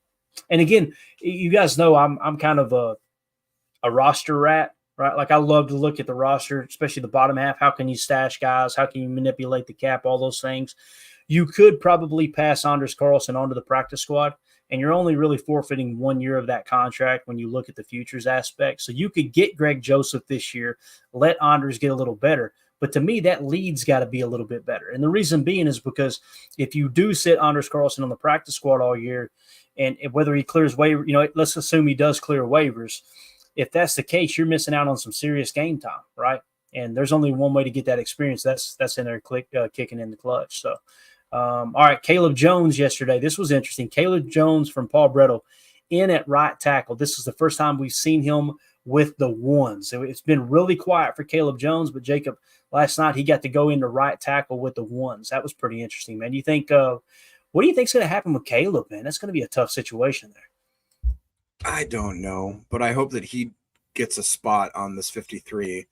And again, you guys know I'm kind of a roster rat, right? Like I love to look at the roster, especially the bottom half. How can you stash guys? How can you manipulate the cap? All those things. You could probably pass Anders Carlson onto the practice squad, and you're only really forfeiting 1 year of that contract when you look at the futures aspect. So you could get Greg Joseph this year, let Anders get a little better. But to me, that lead's got to be a little bit better. And the reason being is because if you do sit Anders Carlson on the practice squad all year, and whether he clears waiver, let's assume he does clear waivers. If that's the case, you're missing out on some serious game time, right? And there's only one way to get that experience. That's in there kicking in the clutch. So, all right, Caleb Jones yesterday. This was interesting. Caleb Jones from Paul Brettel in at right tackle. This is the first time we've seen him with the ones. So it's been really quiet for Caleb Jones, but Jacob, last night he got to go into right tackle with the ones. That was pretty interesting, man. What do you think is going to happen with Caleb, man? That's going to be a tough situation there. I don't know, but I hope that he gets a spot on this 53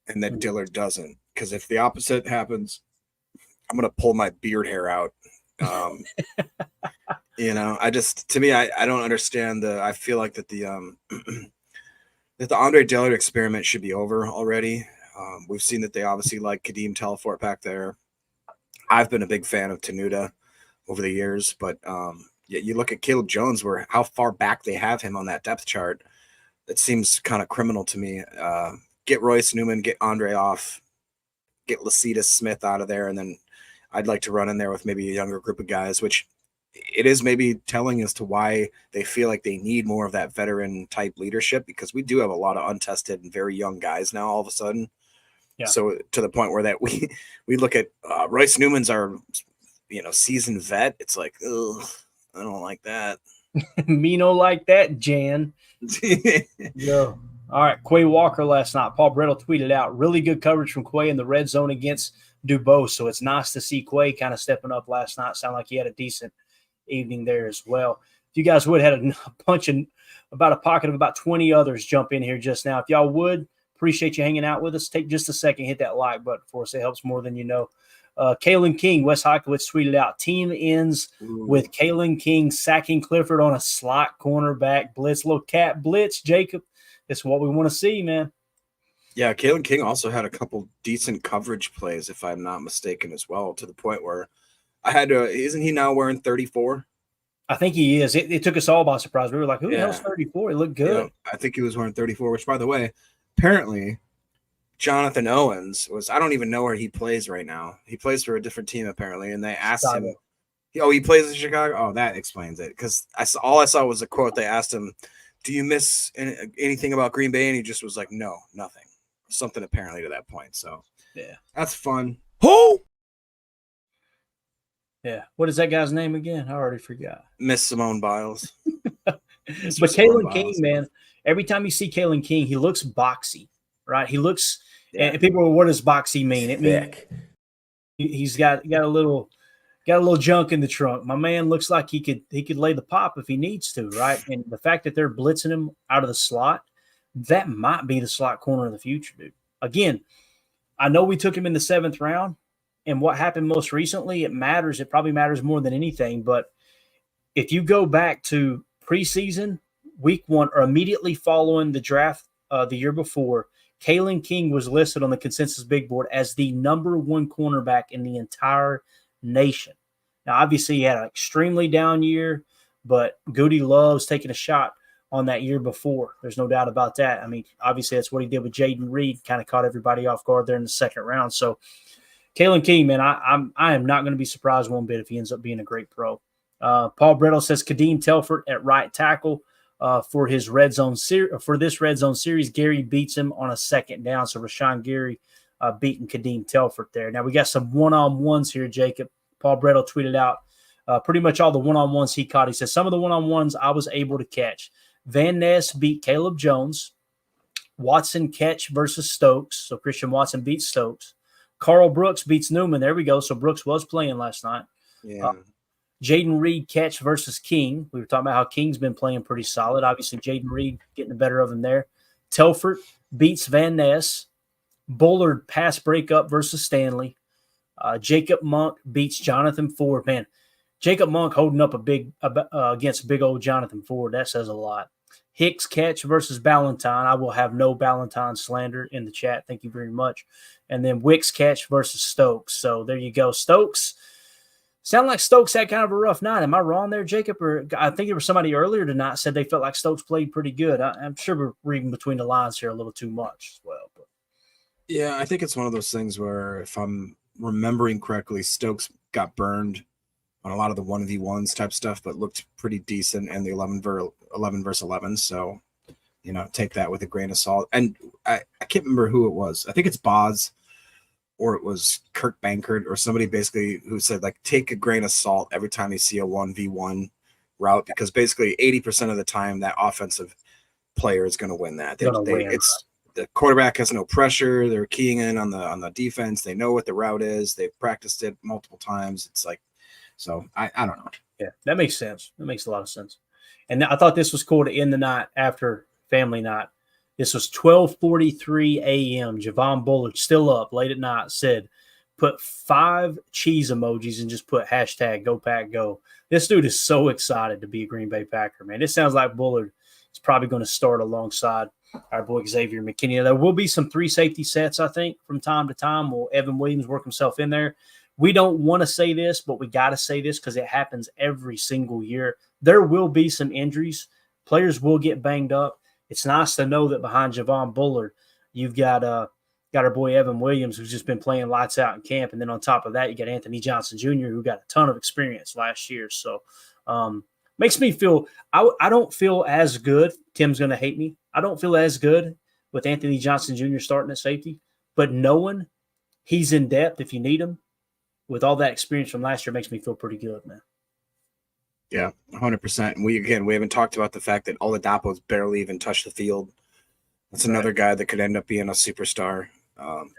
and that Dillard doesn't. Because if the opposite happens, I'm going to pull my beard hair out. I don't understand I feel like that that the Andre Dillard experiment should be over already. We've seen that they obviously like Kadeem Telefort back there. I've been a big fan of Tenuta over the years, but you look at Caleb Jones, where how far back they have him on that depth chart. It seems kind of criminal to me. Get Royce Newman, get Andre off, get Lecitus Smith out of there, and then I'd like to run in there with maybe a younger group of guys, which it is maybe telling as to why they feel like they need more of that veteran type leadership, because we do have a lot of untested and very young guys now all of a sudden. Yeah. So to the point where that we look at Royce Newman's our seasoned vet. It's like, ugh, I don't like that. Me no like that, Jan. Yo. All right, Quay Walker last night. Paul Brettel tweeted out, really good coverage from Quay in the red zone against Dubose. So it's nice to see Quay kind of stepping up last night. Sound like he had a decent evening there as well. If you guys would had a pocket of about 20 others jump in here just now. If y'all would, appreciate you hanging out with us. Take just a second, hit that like button for us. It helps more than you know. Keion King, Wes Hawkowitz tweeted out, team ends with Keion King sacking Clifford on a slot cornerback blitz. Little cat blitz, Jacob. It's what we want to see, man. Yeah, Keion King also had a couple decent coverage plays, if I'm not mistaken, as well, to the point where I had to – isn't he now wearing 34? I think he is. It took us all by surprise. We were like, who the hell's 34? It looked good. I think he was wearing 34, which, by the way, apparently Jonathan Owens was – I don't even know where he plays right now. He plays for a different team, apparently, and they asked him – he plays in Chicago? Oh, that explains it, because all I saw was a quote. They asked him, do you miss anything about Green Bay? And he just was like, no, nothing. Something apparently to that point. So, yeah, that's fun. Who? Yeah. What is that guy's name again? I already forgot. Miss Simone Biles. But Keion King, man, every time you see Keion King, he looks boxy, right? He looks, and people are, what does boxy mean? It means he's got a little junk in the trunk. My man looks like he could lay the pop if he needs to, right? And the fact that they're blitzing him out of the slot, that might be the slot corner of the future, dude. Again, I know we took him in the 7th round, and what happened most recently, it matters. It probably matters more than anything. But if you go back to preseason, week one or immediately following the draft the year before, Keion King was listed on the consensus big board as the number one cornerback in the entire nation. Now, obviously, he had an extremely down year, but Goody loves taking a shot on that year before. There's no doubt about that. I mean, obviously, that's what he did with Jaden Reed, kind of caught everybody off guard there in the second round. So, Keion King, man, I am not going to be surprised one bit if he ends up being a great pro. Paul Brettel says Keion Telford at right tackle for his red zone for this red zone series. Gary beats him on a second down. So Rashawn Gary beating Keion Telford there. Now we got some one-on-ones here, Jacob. Paul Brettel tweeted out pretty much all the one-on-ones he caught. He says some of the one-on-ones I was able to catch. Van Ness beat Caleb Jones. Watson catch versus Stokes. So Christian Watson beats Stokes. Carl Brooks beats Newman. There we go. So Brooks was playing last night. Yeah. Jaden Reed catch versus King. We were talking about how King's been playing pretty solid. Obviously, Jaden Reed getting the better of him there. Telford beats Van Ness. Bullard pass breakup versus Stanley. Jacob Monk beats Jonathan Ford. Man, Jacob Monk holding up against big old Jonathan Ford. That says a lot. Hicks catch versus Ballantyne. I will have no Ballantyne slander in the chat. Thank you very much. And then Wicks catch versus Stokes. So there you go. Stokes. Sound like Stokes had kind of a rough night. Am I wrong there, Jacob? Or I think there was somebody earlier tonight said they felt like Stokes played pretty good. I'm sure we're reading between the lines here a little too much as well. But. Yeah, I think it's one of those things where if I'm remembering correctly, Stokes got burned on a lot of the 1v1s type stuff, but looked pretty decent in the 11 versus 11. So, take that with a grain of salt. And I can't remember who it was. I think it's Boz or it was Kirk Bankert or somebody basically who said, like, take a grain of salt every time you see a 1v1 route, because basically 80% of the time that offensive player is going to win that. It's the quarterback has no pressure. They're keying in on the defense. They know what the route is. They've practiced it multiple times. It's like, so I don't know. Yeah, that makes sense. That makes a lot of sense. And I thought this was cool to end the night after family night. This was 12:43 a.m. Javon Bullard, still up late at night, said, put 5 cheese emojis and just put hashtag Go Pack Go. This dude is so excited to be a Green Bay Packer, man. It sounds like Bullard is probably going to start alongside our boy Xavier McKinney. There will be some 3 safety sets, I think, from time to time. Will Evan Williams work himself in there? We don't want to say this, but we got to say this because it happens every single year. There will be some injuries. Players will get banged up. It's nice to know that behind Javon Bullard, you've got our boy Evan Williams, who's just been playing lights out in camp. And then on top of that, you got Anthony Johnson Jr., who got a ton of experience last year. So makes me feel I don't feel as good. Tim's going to hate me. I don't feel as good with Anthony Johnson Jr. starting at safety. But knowing he's in depth if you need him, with all that experience from last year, makes me feel pretty good, man. Yeah, 100%. And we haven't talked about the fact that Oladapo's barely even touched the field. That's another guy that could end up being a superstar.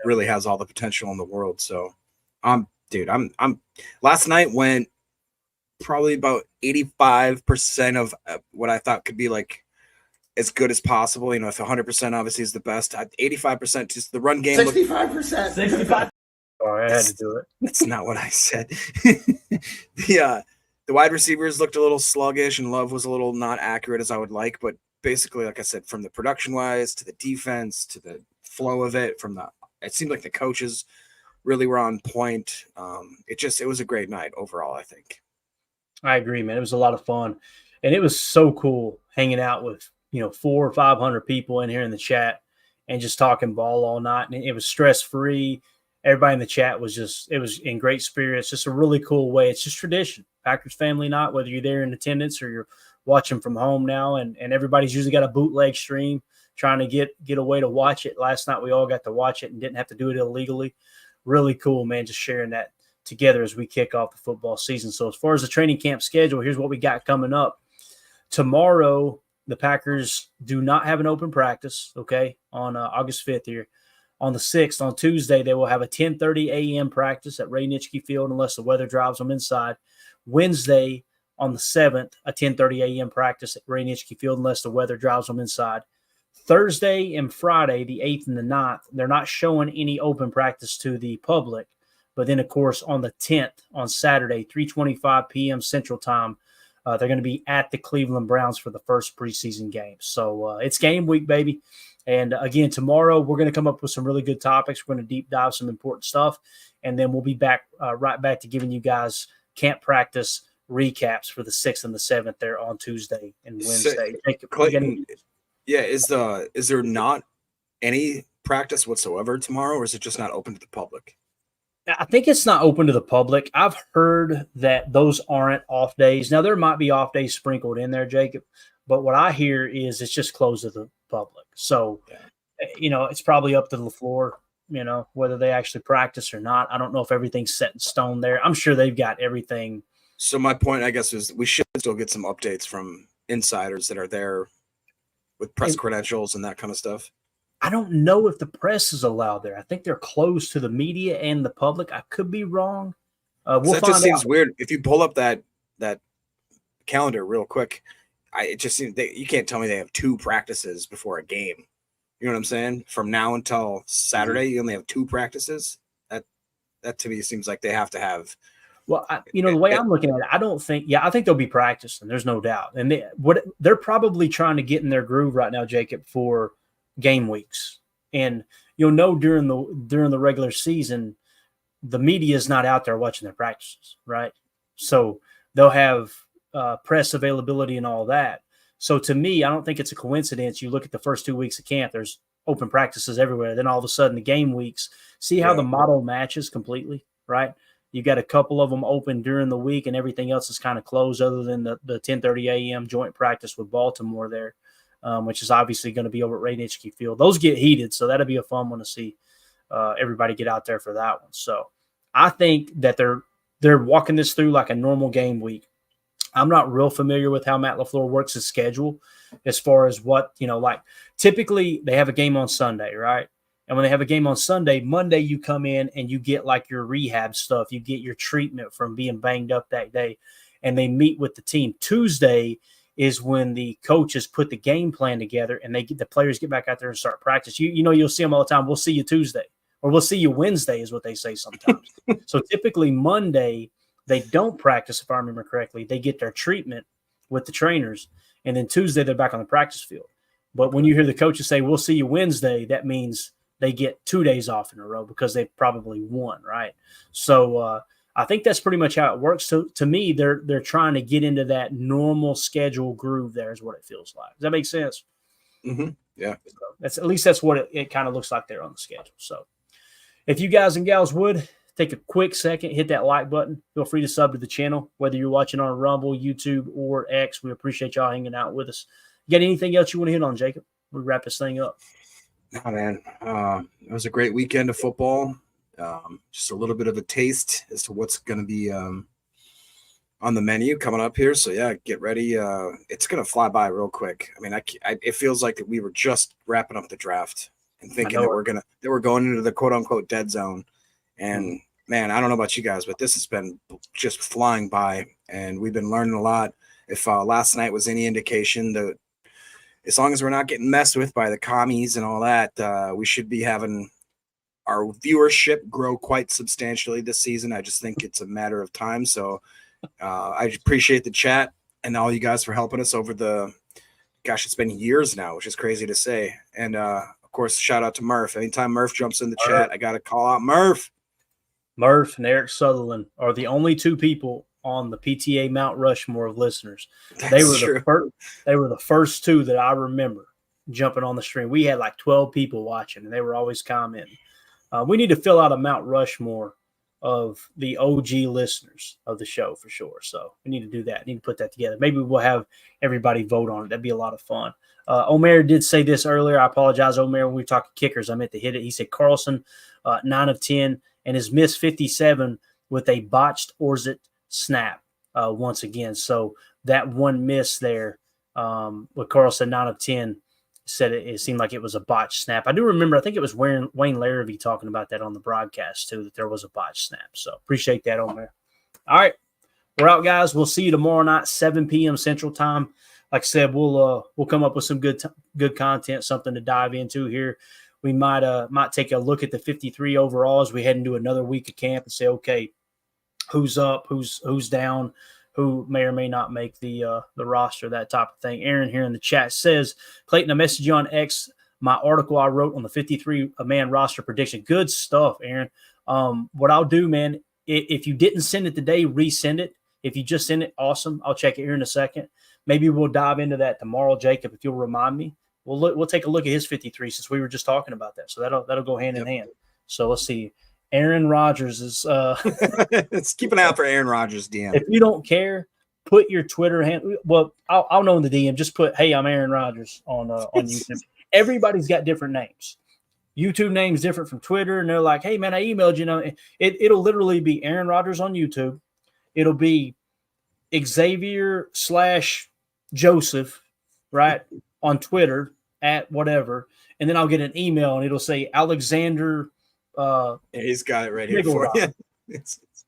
Really has all the potential in the world. So, I'm last night went probably about 85% of what I thought could be like as good as possible. If 100% obviously is the best, 85% just the run game. 65%. 65. Oh, I had to do it. That's not what I said. The wide receivers looked a little sluggish, and Love was a little not accurate as I would like. But basically, like I said, from the production-wise to the defense to the flow of it, it seemed like the coaches really were on point. It was a great night overall, I think. I agree, man. It was a lot of fun, and it was so cool hanging out with 400 or 500 people in here in the chat and just talking ball all night. And it was stress-free. Everybody in the chat was in great spirits. Just a really cool way. It's just tradition. Packers family night, whether you're there in attendance or you're watching from home now, and everybody's usually got a bootleg stream trying to get a way to watch it. Last night we all got to watch it and didn't have to do it illegally. Really cool, man, just sharing that together as we kick off the football season. So as far as the training camp schedule, here's what we got coming up. Tomorrow, the Packers do not have an open practice, okay, on August 5th here. On the 6th, on Tuesday, they will have a 10:30 a.m. practice at Ray Nitschke Field unless the weather drives them inside. Wednesday, on the 7th, a 10:30 a.m. practice at Ray Nitschke Field unless the weather drives them inside. Thursday and Friday, the 8th and the 9th, they're not showing any open practice to the public. But then, of course, on the 10th, on Saturday, 3:25 p.m. Central Time, They're going to be at the Cleveland Browns for the first preseason game. So it's game week, baby. And again, tomorrow we're going to come up with some really good topics. We're going to deep dive some important stuff, and then we'll be back right back to giving you guys camp practice recaps for the 6th and the 7th there on Tuesday and Wednesday. Clayton, is there not any practice whatsoever tomorrow, or is it just not open to the public? I think it's not open to the public. I've heard that those aren't off days. Now, there might be off days sprinkled in there, Jacob, but what I hear is it's just closed to the public. So, it's probably up to LaFleur, whether they actually practice or not. I don't know if everything's set in stone there. I'm sure they've got everything. So my point, I guess, is we should still get some updates from insiders that are there with press credentials and that kind of stuff. I don't know if the press is allowed there. I think they're closed to the media and the public. I could be wrong. That just seems weird. If you pull up that calendar real quick, it just seems you can't tell me they have 2 practices before a game. You know what I'm saying? From now until Saturday, you only have 2 practices. That to me seems like they have to have. Well, the way I'm looking at it, I think they'll be practicing. There's no doubt. And they're probably trying to get in their groove right now, Jacob, for game weeks. And during the regular season, the media is not out there watching their practices, right? So they'll have press availability and all that. So to me, I don't think it's a coincidence. You look at the first 2 weeks of camp, there's open practices everywhere. Then all of a sudden the game weeks, see how the model matches completely, right? You got a couple of them open during the week and everything else is kind of closed other than the 10:30 a.m. joint practice with Baltimore there. Which is obviously going to be over at Ray Nitschke Field. Those get heated, so that'll be a fun one to see everybody get out there for that one. So I think that they're walking this through like a normal game week. I'm not real familiar with how Matt LaFleur works his schedule as far as what, like typically they have a game on Sunday, right? And when they have a game on Sunday, Monday you come in and you get like your rehab stuff. You get your treatment from being banged up that day, and they meet with the team. Tuesday is when the coaches put the game plan together and the players get back out there and start practice. You'll see them all the time. We'll see you Tuesday, or we'll see you Wednesday is what they say sometimes. So typically Monday, they don't practice, if I remember correctly. They get their treatment with the trainers, and then Tuesday they're back on the practice field. But when you hear the coaches say, we'll see you Wednesday, that means they get 2 days off in a row because they probably won, right? So I think that's pretty much how it works. So to me, they're trying to get into that normal schedule groove. There is what it feels like. Does that make sense? Mm-hmm. Yeah. So that's what it kind of looks like there on the schedule. So if you guys and gals would take a quick second, hit that like button. Feel free to sub to the channel, whether you're watching on Rumble, YouTube, or X. We appreciate y'all hanging out with us. You got anything else you want to hit on, Jacob? We wrap this thing up. Oh, man. It was a great weekend of football. Just a little bit of a taste as to what's going to be on the menu coming up here. So yeah, get ready. It's going to fly by real quick. I mean, it feels like that we were just wrapping up the draft and thinking that we're going into the quote unquote dead zone. And man, I don't know about you guys, but this has been just flying by, and we've been learning a lot. If last night was any indication, that as long as we're not getting messed with by the commies and all that, we should be having our viewership grow quite substantially this season. I just think it's a matter of time. So I appreciate the chat and all you guys for helping us over it's been years now, which is crazy to say. And of course, shout out to Murph. Anytime Murph jumps in the chat, I got to call out Murph. Murph and Eric Sutherland are the only 2 people on the PTA Mount Rushmore of listeners. They were the first 2 that I remember jumping on the stream. We had like 12 people watching, and they were always commenting. We need to fill out a Mount Rushmore of the OG listeners of the show for sure. So we need to do that. Need to put that together. Maybe we'll have everybody vote on it. That'd be a lot of fun. Omer did say this earlier. I apologize, Omer. When we were talking kickers, I meant to hit it. He said Carlson, 9 of 10, and has missed 57 with a botched Orsit snap once again. So that one miss there with Carlson, 9 of 10, said it seemed like it was a botched snap. I do remember, I think it was Wayne Larrabee talking about that on the broadcast too, that there was a botched snap. So appreciate that, Omer. All right, we're out, guys. We'll see you tomorrow night, 7 p.m. Central Time. Like I said, we'll come up with some good content, something to dive into here. We might take a look at the 53 overall as we head into another week of camp and say, okay, who's up, who's down, who may or may not make the roster, that type of thing. Aaron here in the chat says, Clayton, I messaged you on X, my article I wrote on the 53-man roster prediction. Good stuff, Aaron. What I'll do, man, if you didn't send it today, resend it. If you just send it, awesome. I'll check it here in a second. Maybe we'll dive into that tomorrow, Jacob, if you'll remind me. We'll take a look at his 53 since we were just talking about that. So that'll go hand in hand. So let's see. Aaron Rodgers is Let's keep an eye out for Aaron Rodgers DM. If you don't care, put your Twitter handle. Well, I'll know in the DM. Just put, "Hey, I'm Aaron Rodgers" on YouTube. Everybody's got different names. YouTube name's different from Twitter, and they're like, "Hey, man, I emailed you." Know, it'll literally be Aaron Rodgers on YouTube. It'll be Xavier/Joseph, right, on Twitter at whatever, and then I'll get an email and it'll say Alexander. Yeah, he's got it right here for you.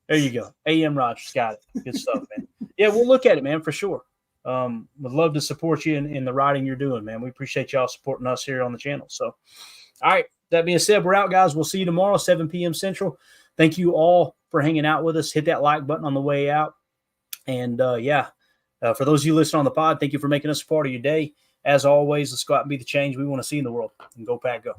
There you go. AM Rodgers got it. Good stuff, man. Yeah, we'll look at it, man, for sure. Would love to support you in the writing you're doing, man. We appreciate y'all supporting us here on the channel. So, all right. That being said, we're out, guys. We'll see you tomorrow, 7 p.m. Central. Thank you all for hanging out with us. Hit that like button on the way out. And, for those of you listening on the pod, thank you for making us a part of your day. As always, let's go out and be the change we want to see in the world. And go Pack, go.